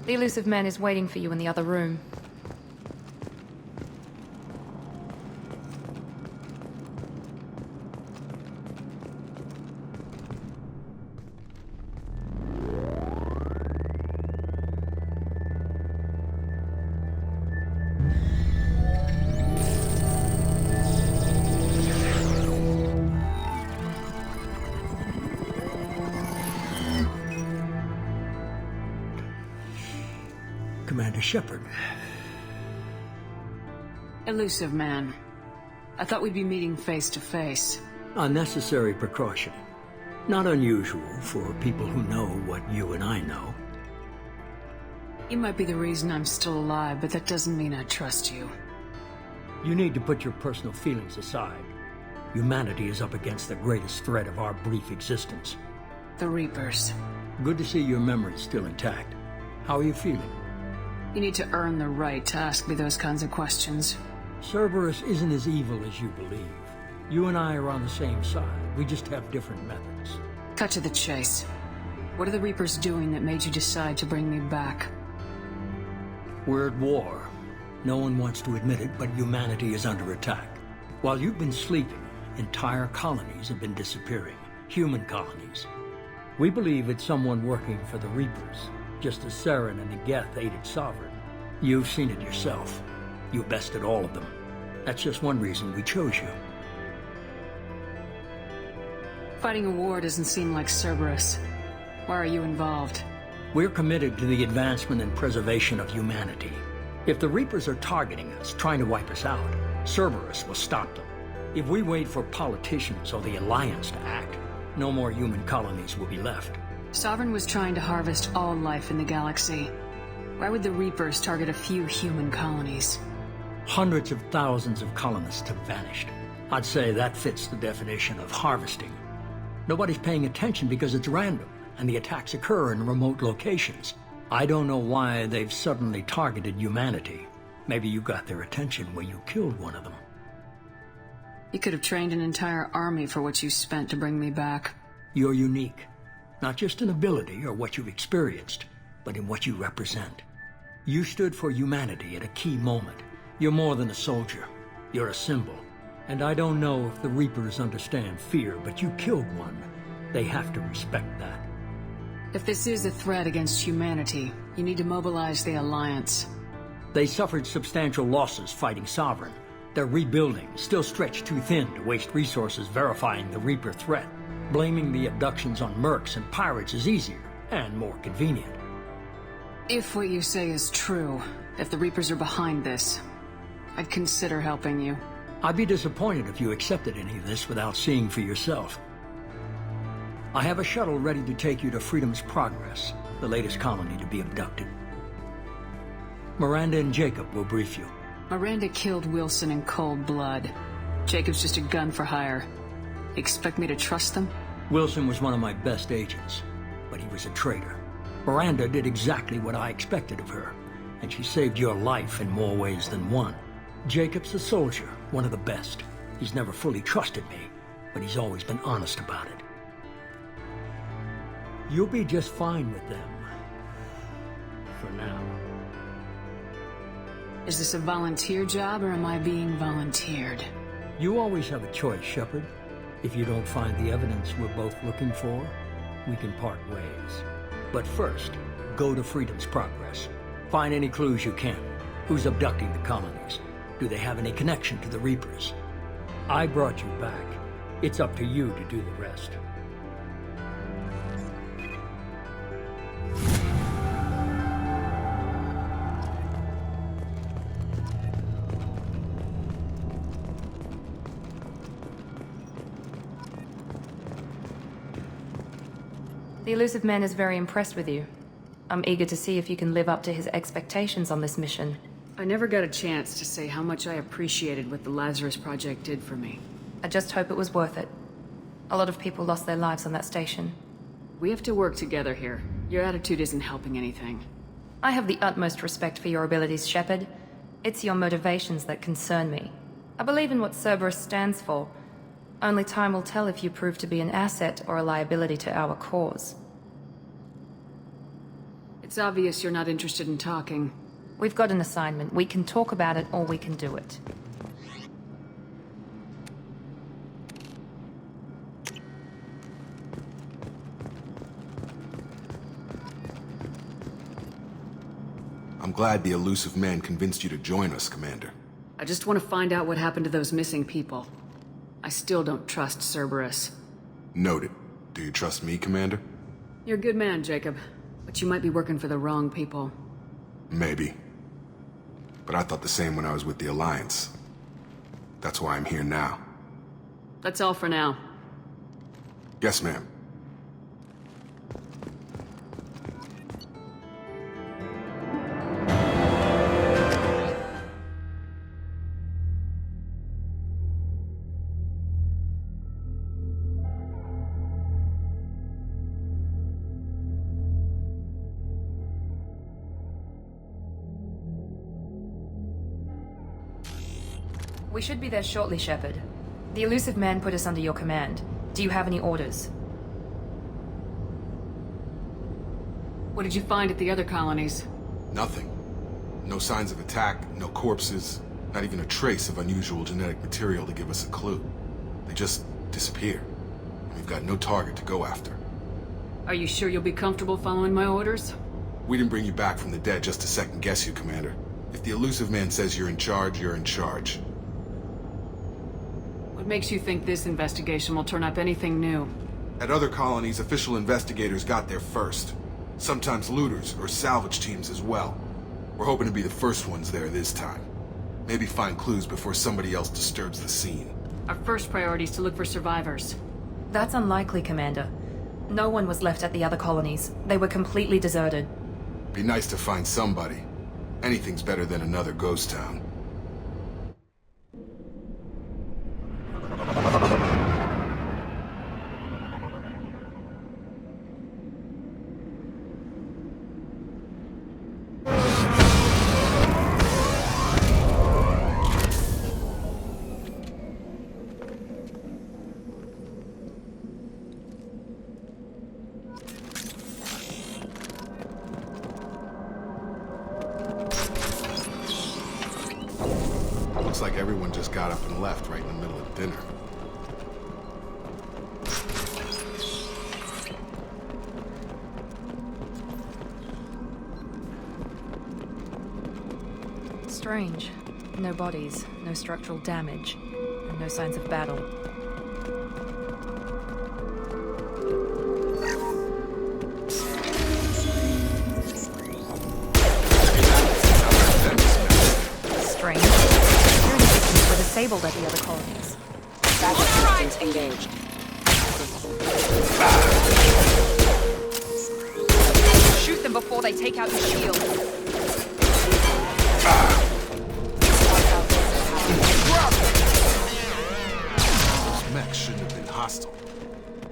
The Elusive Man is waiting for you in the other room. Commander Shepard. Elusive Man. I thought we'd be meeting face to face. A necessary precaution. Not unusual for people who know what you and I know. You might be the reason I'm still alive, but that doesn't mean I trust you. You need to put your personal feelings aside. Humanity is up against the greatest threat of our brief existence. The Reapers. Good to see your memory's still intact. How are you feeling? You need to earn the right to ask me those kinds of questions. Cerberus isn't as evil as you believe. You and I are on the same side. We just have different methods. Cut to the chase. What are the Reapers doing that made you decide to bring me back? We're at war. No one wants to admit it, but humanity is under attack. While you've been sleeping, entire colonies have been disappearing. Human colonies. We believe it's someone working for the Reapers, just as Saren and the Geth aided Sovereign. You've seen it yourself. You bested all of them. That's just one reason we chose you. Fighting a war doesn't seem like Cerberus. Why are you involved? We're committed to the advancement and preservation of humanity. If the Reapers are targeting us, trying to wipe us out, Cerberus will stop them. If we wait for politicians or the Alliance to act, no more human colonies will be left. Sovereign was trying to harvest all life in the galaxy. Why would the Reapers target a few human colonies? Hundreds of thousands of colonists have vanished. I'd say that fits the definition of harvesting. Nobody's paying attention because it's random, and the attacks occur in remote locations. I don't know why they've suddenly targeted humanity. Maybe you got their attention when you killed one of them. You could have trained an entire army for what you spent to bring me back. You're unique. Not just in ability or what you've experienced, but in what you represent. You stood for humanity at a key moment. You're more than a soldier. You're a symbol. And I don't know if the Reapers understand fear, but you killed one. They have to respect that. If this is a threat against humanity, you need to mobilize the Alliance. They suffered substantial losses fighting Sovereign. They're rebuilding, still stretched too thin to waste resources verifying the Reaper threat. Blaming the abductions on mercs and pirates is easier, and more convenient. If what you say is true, if the Reapers are behind this, I'd consider helping you. I'd be disappointed if you accepted any of this without seeing for yourself. I have a shuttle ready to take you to Freedom's Progress, the latest colony to be abducted. Miranda and Jacob will brief you. Miranda killed Wilson in cold blood. Jacob's just a gun for hire. Expect me to trust them? Wilson was one of my best agents, but he was a traitor. Miranda did exactly what I expected of her, and she saved your life in more ways than one. Jacob's a soldier, one of the best. He's never fully trusted me, but he's always been honest about it. You'll be just fine with them. for now. Is this a volunteer job, or am I being volunteered? You always have a choice, Shepard. If you don't find the evidence we're both looking for, we can part ways. But first, go to Freedom's Progress. Find any clues you can. Who's abducting the colonies? Do they have any connection to the Reapers? I brought you back. It's up to you to do the rest. The Illusive Man is very impressed with you. I'm eager to see if you can live up to his expectations on this mission. I never got a chance to say how much I appreciated what the Lazarus Project did for me. I just hope it was worth it. A lot of people lost their lives on that station. We have to work together here. Your attitude isn't helping anything. I have the utmost respect for your abilities, Shepard. It's your motivations that concern me. I believe in what Cerberus stands for. Only time will tell if you prove to be an asset or a liability to our cause. It's obvious you're not interested in talking. We've got an assignment. We can talk about it or we can do it. I'm glad the Illusive Man convinced you to join us, Commander. I just want to find out what happened to those missing people. I still don't trust Cerberus. Noted. Do you trust me, Commander? You're a good man, Jacob. But you might be working for the wrong people. Maybe. But I thought the same when I was with the Alliance. That's why I'm here now. That's all for now. Yes, ma'am. We should be there shortly, Shepard. The Illusive Man put us under your command. Do you have any orders? What did you find at the other colonies? Nothing. No signs of attack, no corpses, not even a trace of unusual genetic material to give us a clue. They just disappear. We've got no target to go after. Are you sure you'll be comfortable following my orders? We didn't bring you back from the dead just to second guess you, Commander. If the Illusive Man says you're in charge, you're in charge. What makes you think this investigation will turn up anything new? At other colonies, official investigators got there first. Sometimes looters or salvage teams as well. We're hoping to be the first ones there this time. Maybe find clues before somebody else disturbs the scene. Our first priority is to look for survivors. That's unlikely, Commander. No one was left at the other colonies. They were completely deserted. Be nice to find somebody. Anything's better than another ghost town. Looks like everyone just got up and left right in the middle of dinner. Strange. No bodies, no structural damage, and no signs of battle. Strange. Security systems were disabled at the other colonies. Backup systems engaged. Shoot them before they take out the shield. Those mechs shouldn't have been hostile.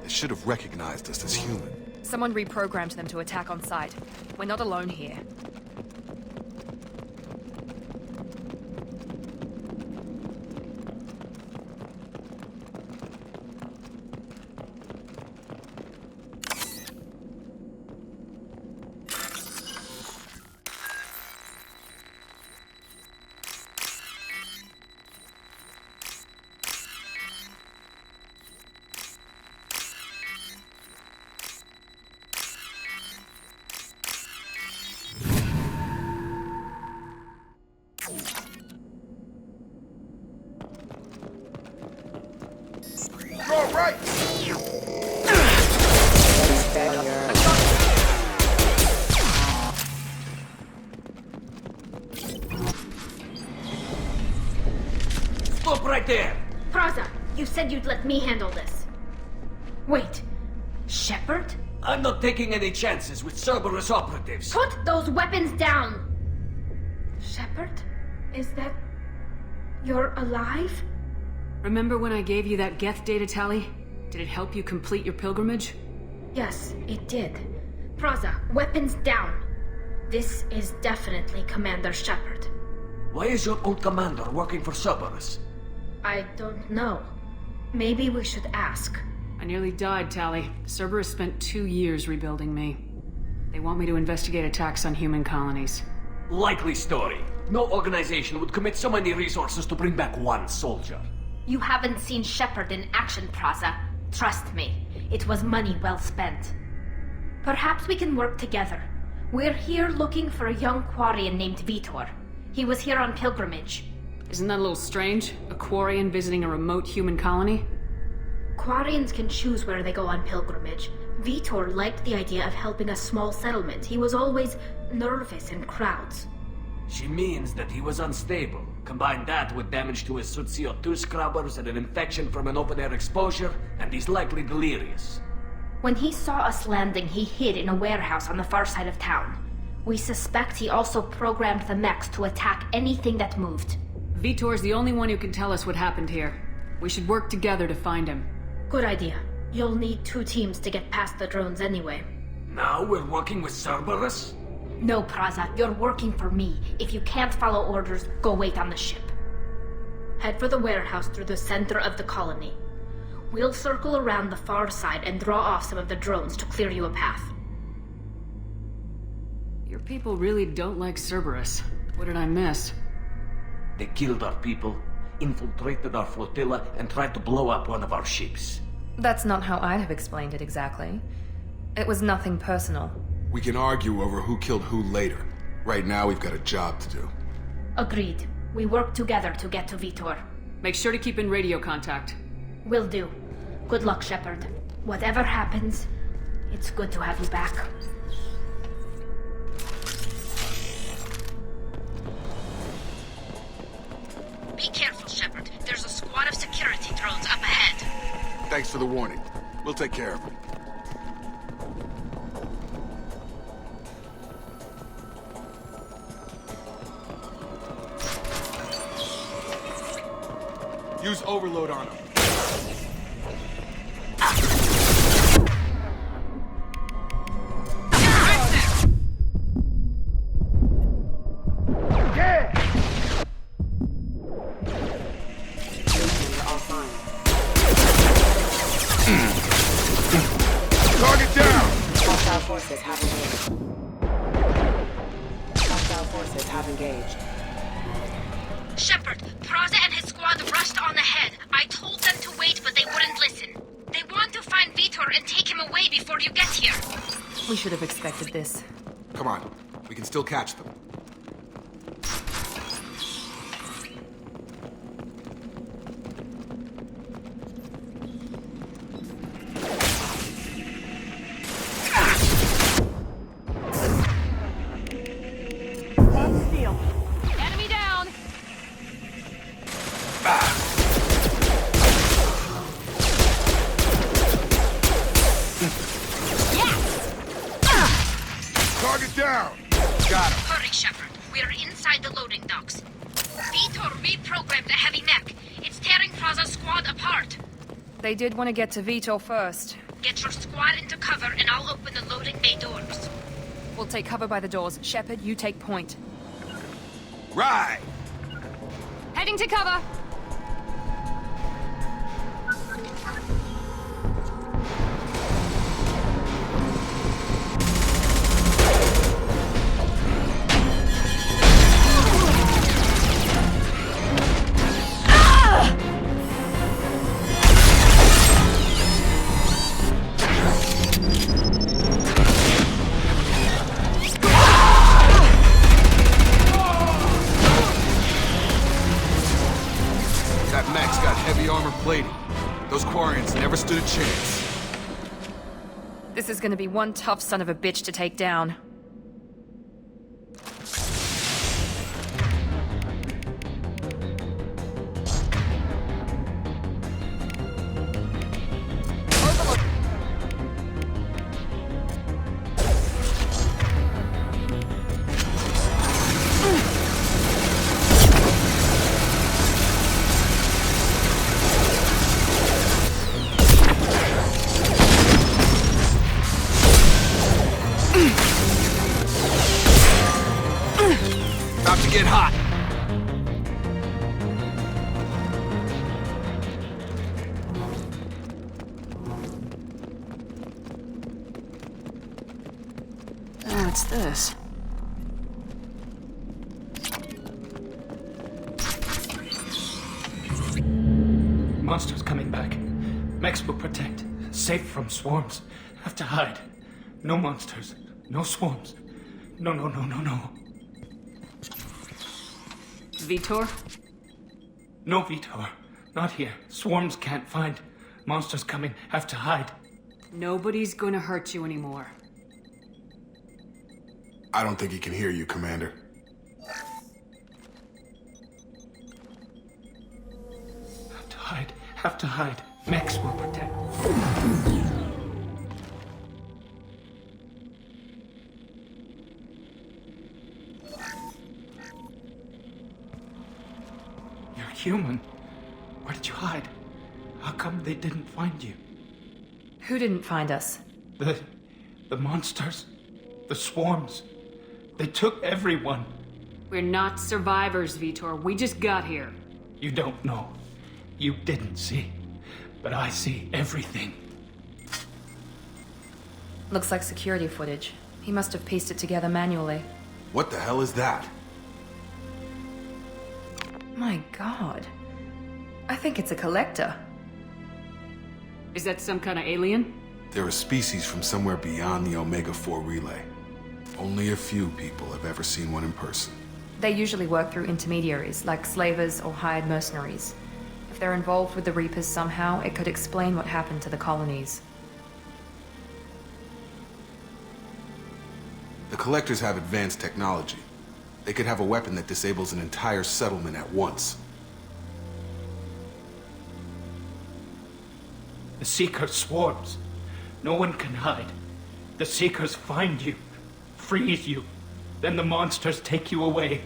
They should have recognized us as human. Someone reprogrammed them to attack on sight. We're not alone here. right there! Praza, you said you'd let me handle this. Wait, Shepard? I'm not taking any chances with Cerberus operatives. Put those weapons down! Shepard? Is that... you're alive? Remember when I gave you that Geth data tally? Did it help you complete your pilgrimage? Yes, it did. Praza, weapons down. This is definitely Commander Shepard. Why is your old commander working for Cerberus? I don't know. Maybe we should ask. I nearly died, Tally. Cerberus spent 2 years rebuilding me. They want me to investigate attacks on human colonies. Likely story. No organization would commit so many resources to bring back one soldier. You haven't seen Shepard in action, Praza. Trust me, it was money well spent. Perhaps we can work together. We're here looking for a young Quarian named Vitor. He was here on pilgrimage. Isn't that a little strange? A Quarian visiting a remote human colony? Quarians can choose where they go on pilgrimage. Vitor liked the idea of helping a small settlement. He was always nervous in crowds. She means that he was unstable. Combine that with damage to his CO2 scrubbers and an infection from an open-air exposure, and he's likely delirious. When he saw us landing, he hid in a warehouse on the far side of town. We suspect he also programmed the mechs to attack anything that moved. Vitor's the only one who can tell us what happened here. We should work together to find him. Good idea. You'll need 2 teams to get past the drones anyway. Now we're working with Cerberus? No, Praza, you're working for me. If you can't follow orders, go wait on the ship. Head for the warehouse through the center of the colony. We'll circle around the far side and draw off some of the drones to clear you a path. Your people really don't like Cerberus. What did I miss? They killed our people, infiltrated our flotilla, and tried to blow up one of our ships. That's not how I'd have explained it exactly. It was nothing personal. We can argue over who killed who later. Right now, we've got a job to do. Agreed. We work together to get to Vitor. Make sure to keep in radio contact. Will do. Good luck, Shepard. Whatever happens, it's good to have you back. Be careful, Shepard. There's a squad of security drones up ahead. Thanks for the warning. We'll take care of them. Use overload on them. Target down! Hostile forces have engaged. Hostile forces have engaged. Shepard, Praza and his squad rushed on ahead. I told them to wait, but they wouldn't listen. They want to find Vitor and take him away before you get here. We should have expected this. Come on, we can still catch them. Enemy down! Target down! Got him. Hurry, Shepard. We're inside the loading docks. Vitor reprogrammed a heavy mech. It's tearing Praza's squad apart. They did want to get to Vitor first. Get your squad into cover and I'll open the loading bay doors. We'll take cover by the doors. Shepard, you take point. Right! Heading to cover! That mech's got heavy armor plating. Those Quarians never stood a chance. This is gonna be one tough son of a bitch to take down. get hot! What's this? Monsters coming back. Mechs will protect. Safe from swarms. Have to hide. No monsters. No swarms. No. Vitor? No Vitor. Not here. Swarms can't find. Monsters coming. Have to hide. Nobody's gonna hurt you anymore. I don't think he can hear you, Commander. Have to hide. Have to hide. Mechs will protect. You're human. Where did you hide? How come they didn't find you? Who didn't find us? The monsters. The swarms. They took everyone. We're not survivors, Vitor. We just got here. You don't know. You didn't see. But I see everything. Looks like security footage. He must have pieced it together manually. What the hell is that? My god. I think it's a collector. Is that some kind of alien? They're a species from somewhere beyond the Omega-4 relay. Only a few people have ever seen one in person. They usually work through intermediaries, like slavers or hired mercenaries. If they're involved with the Reapers somehow, it could explain what happened to the colonies. The Collectors have advanced technology. They could have a weapon that disables an entire settlement at once. The Seeker swarms. No one can hide. The Seekers find you, freeze you, then the monsters take you away.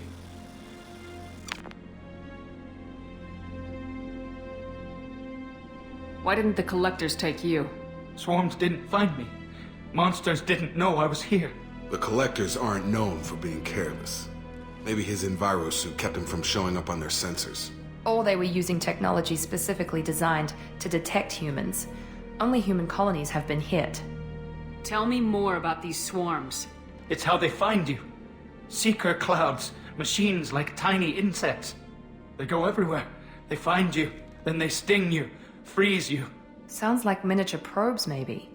Why didn't the Collectors take you? Swarms didn't find me. Monsters didn't know I was here. The Collectors aren't known for being careless. Maybe his envirosuit kept him from showing up on their sensors. Or they were using technology specifically designed to detect humans. Only human colonies have been hit. Tell me more about these swarms. It's how they find you. Seeker clouds, machines like tiny insects. They go everywhere. They find you, then they sting you, freeze you. Sounds like miniature probes, maybe.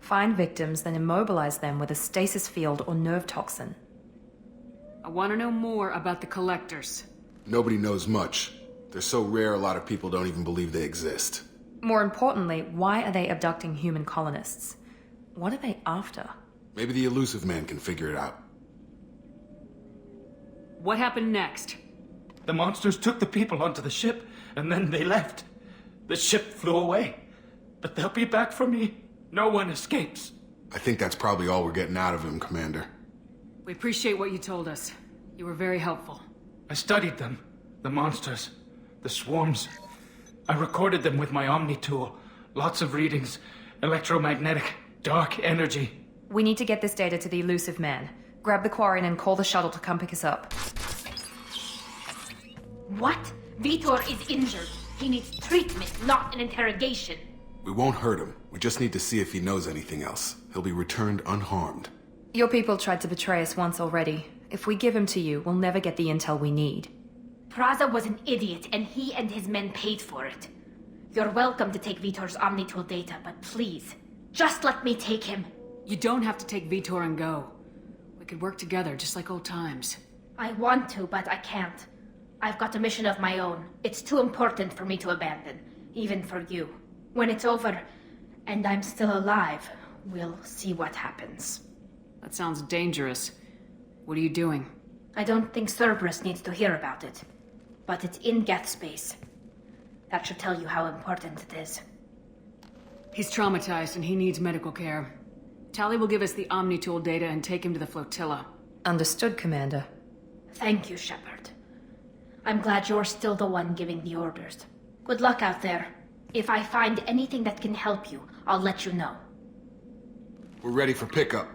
Find victims, then immobilize them with a stasis field or nerve toxin. I want to know more about the Collectors. Nobody knows much. They're so rare a lot of people don't even believe they exist. More importantly, why are they abducting human colonists? What are they after? Maybe the Illusive Man can figure it out. What happened next? The monsters took the people onto the ship, and then they left. The ship flew away. But they'll be back for me. No one escapes. I think that's probably all we're getting out of him, Commander. We appreciate what you told us. You were very helpful. I studied them. The monsters. The swarms. I recorded them with my Omni tool. Lots of readings. Electromagnetic. Dark energy. We need to get this data to the Illusive Man. Grab the Quarian and call the shuttle to come pick us up. What? Vitor is injured. He needs treatment, not an interrogation. We won't hurt him. We just need to see if he knows anything else. He'll be returned unharmed. Your people tried to betray us once already. If we give him to you, we'll never get the intel we need. Praza was an idiot, and he and his men paid for it. You're welcome to take Vitor's Omnitool data, but please, just let me take him. You don't have to take Vitor and go. We could work together, just like old times. I want to, but I can't. I've got a mission of my own. It's too important for me to abandon, even for you. When it's over, and I'm still alive, we'll see what happens. That sounds dangerous. What are you doing? I don't think Cerberus needs to hear about it. But it's in Geth space. That should tell you how important it is. He's traumatized and he needs medical care. Tali will give us the Omnitool data and take him to the flotilla. Understood, Commander. Thank you, Shepard. I'm glad you're still the one giving the orders. Good luck out there. If I find anything that can help you, I'll let you know. We're ready for pickup.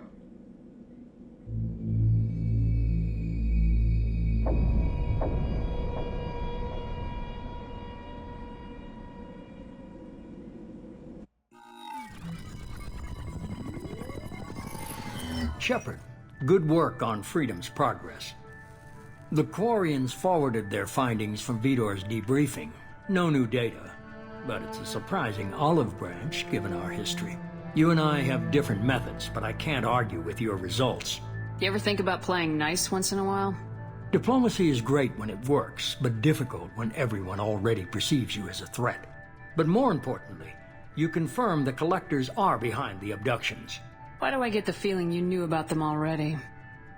Shepard, good work on Freedom's progress. The Quarians forwarded their findings from Vidor's debriefing. No new data, but it's a surprising olive branch given our history. You and I have different methods, but I can't argue with your results. You ever think about playing nice once in a while? Diplomacy is great when it works, but difficult when everyone already perceives you as a threat. But more importantly, you confirm the Collectors are behind the abductions. Why do I get the feeling you knew about them already?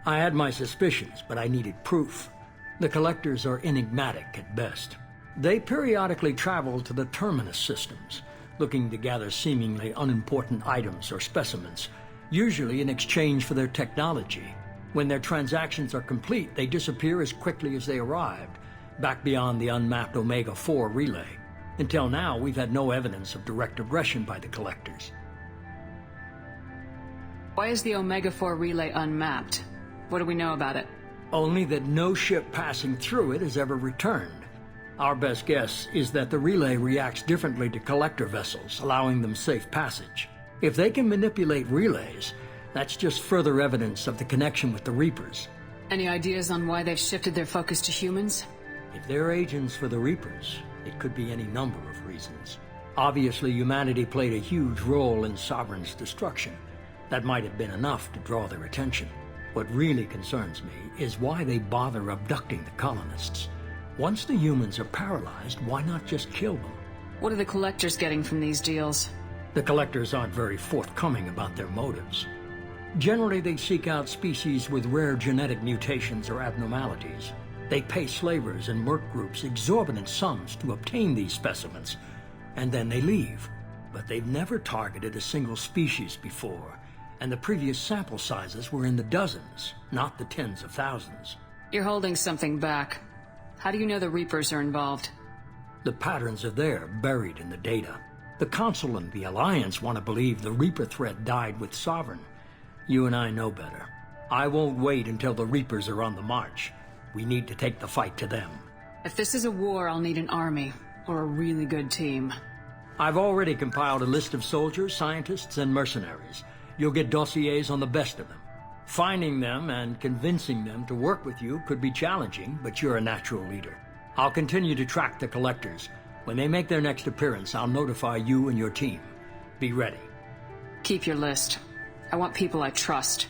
I had my suspicions, but I needed proof. The Collectors are enigmatic at best. They periodically travel to the Terminus systems, looking to gather seemingly unimportant items or specimens, usually in exchange for their technology. When their transactions are complete, they disappear as quickly as they arrived, back beyond the unmapped Omega-4 relay. Until now, we've had no evidence of direct aggression by the Collectors. Why is the Omega-4 relay unmapped? What do we know about it? Only that no ship passing through it has ever returned. Our best guess is that the relay reacts differently to Collector vessels, allowing them safe passage. If they can manipulate relays, that's just further evidence of the connection with the Reapers. Any ideas on why they've shifted their focus to humans? If they're agents for the Reapers, it could be any number of reasons. Obviously, humanity played a huge role in Sovereign's destruction. That might have been enough to draw their attention. What really concerns me is why they bother abducting the colonists. Once the humans are paralyzed, why not just kill them? What are the Collectors getting from these deals? The Collectors aren't very forthcoming about their motives. Generally, they seek out species with rare genetic mutations or abnormalities. They pay slavers and merc groups exorbitant sums to obtain these specimens, and then they leave. But they've never targeted a single species before, and the previous sample sizes were in the dozens, not the tens of thousands. You're holding something back. How do you know the Reapers are involved? The patterns are there, buried in the data. The Council and the Alliance want to believe the Reaper threat died with Sovereign. You and I know better. I won't wait until the Reapers are on the march. We need to take the fight to them. If this is a war, I'll need an army, or a really good team. I've already compiled a list of soldiers, scientists, and mercenaries. You'll get dossiers on the best of them. Finding them and convincing them to work with you could be challenging, but you're a natural leader. I'll continue to track the Collectors. When they make their next appearance, I'll notify you and your team. Be ready. Keep your list. I want people I trust.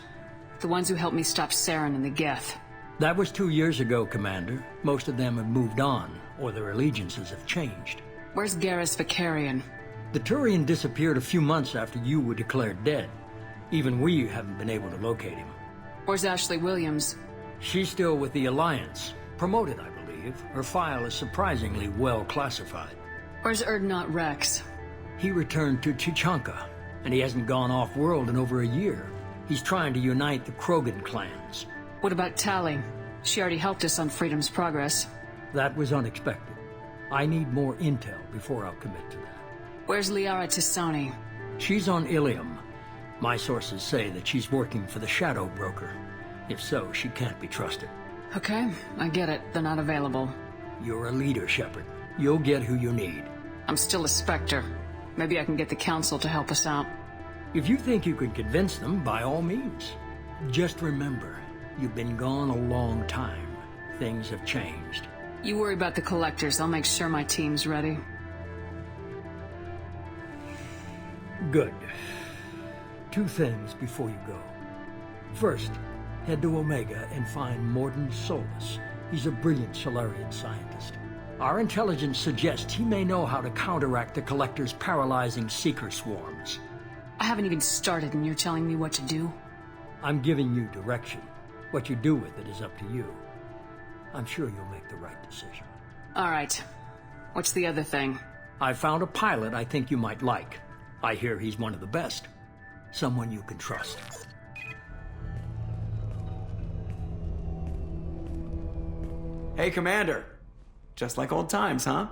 The ones who helped me stop Saren and the Geth. That was 2 years ago, Commander. Most of them have moved on, or their allegiances have changed. Where's Garrus Vakarian? The Turian disappeared a few months after you were declared dead. Even we haven't been able to locate him. Where's Ashley Williams? She's still with the Alliance. Promoted, I believe. Her file is surprisingly well classified. Where's Erdnot Rex? He returned to Chichanka, and he hasn't gone off-world in over a year. He's trying to unite the Krogan clans. What about Tali? She already helped us on Freedom's progress. That was unexpected. I need more intel before I'll commit to that. Where's Liara Tisani? She's on Ilium. My sources say that she's working for the Shadow Broker. If so, she can't be trusted. Okay, I get it. They're not available. You're a leader, Shepard. You'll get who you need. I'm still a Spectre. Maybe I can get the Council to help us out. If you think you can convince them, by all means. Just remember, you've been gone a long time. Things have changed. You worry about the Collectors. I'll make sure my team's ready. Good. 2 things before you go. First, head to Omega and find Mordin Solus. He's a brilliant Solarian scientist. Our intelligence suggests he may know how to counteract the Collector's paralyzing Seeker swarms. I haven't even started and you're telling me what to do? I'm giving you direction. What you do with it is up to you. I'm sure you'll make the right decision. All right. What's the other thing? I found a pilot I think you might like. I hear he's one of the best. Someone you can trust. Hey, Commander. Just like old times, huh?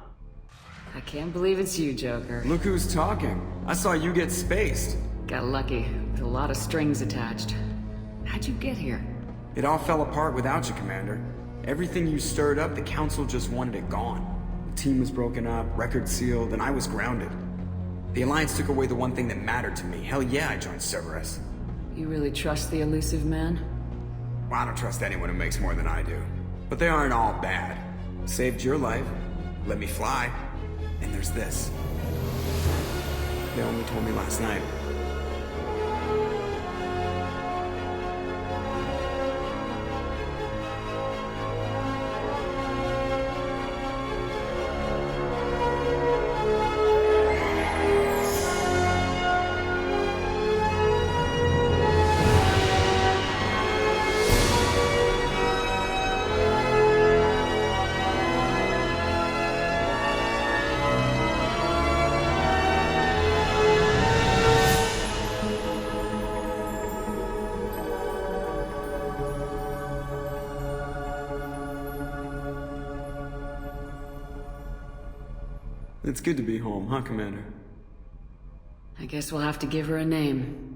I can't believe it's you, Joker. Look who's talking. I saw you get spaced. Got lucky, with a lot of strings attached. How'd you get here? It all fell apart without you, Commander. Everything you stirred up, the Council just wanted it gone. The team was broken up, record sealed, and I was grounded. The Alliance took away the one thing that mattered to me. Hell yeah, I joined Cerberus. You really trust the elusive man? Well, I don't trust anyone who makes more than I do. But they aren't all bad. Saved your life, let me fly, and there's this. They only told me last night. It's good to be home, huh, Commander? I guess we'll have to give her a name.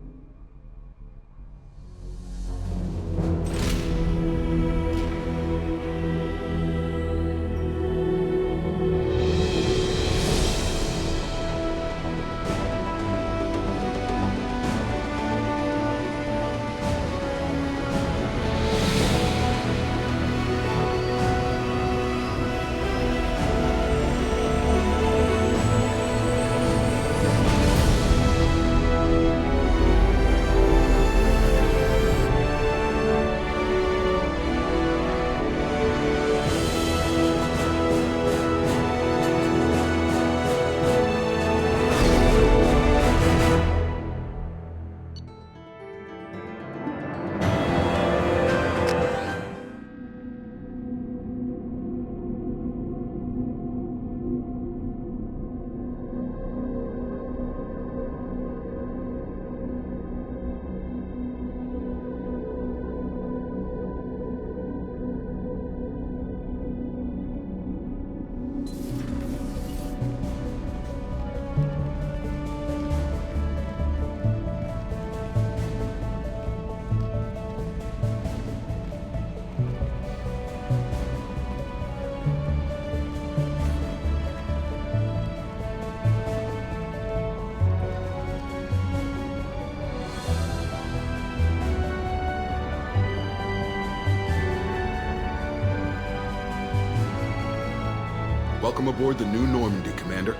Welcome aboard the New Normandy, Commander.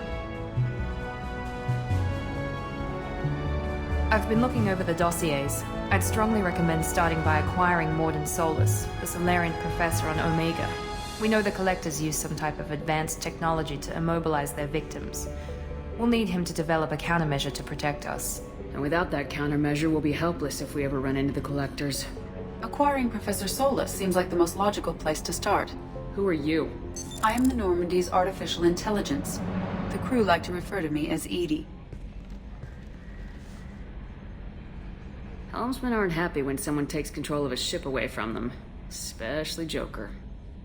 I've been looking over the dossiers. I'd strongly recommend starting by acquiring Morden Solus, the Solarian professor on Omega. We know the Collectors use some type of advanced technology to immobilize their victims. We'll need him to develop a countermeasure to protect us. And without that countermeasure, we'll be helpless if we ever run into the Collectors. Acquiring Professor Solus seems like the most logical place to start. Who are you? I am the Normandy's artificial intelligence. The crew like to refer to me as Edie. Helmsmen aren't happy when someone takes control of a ship away from them. Especially Joker.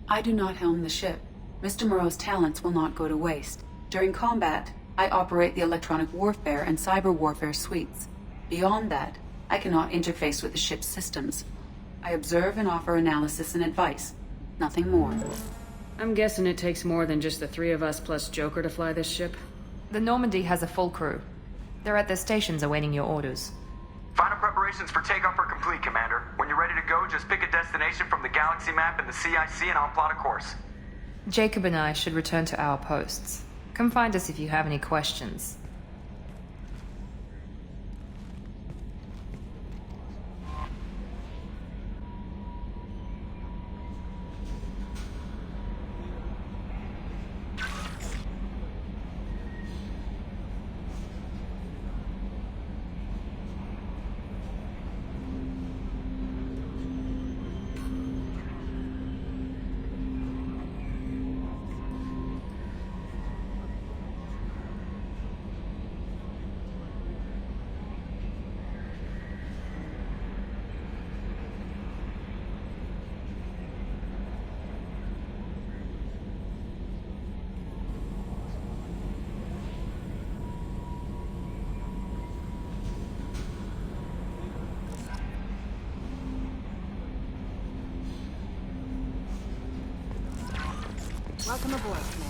I do not helm the ship. Mr. Moreau's talents will not go to waste. During combat, I operate the electronic warfare and cyber warfare suites. Beyond that, I cannot interface with the ship's systems. I observe and offer analysis and advice. Nothing more. I'm guessing it takes more than just the three of us plus Joker to fly this ship? The Normandy has a full crew. They're at their stations awaiting your orders. Final preparations for takeoff are complete, Commander. When you're ready to go, just pick a destination from the galaxy map and the CIC and I'll plot a course. Jacob and I should return to our posts. Come find us if you have any questions. Welcome aboard, Commander.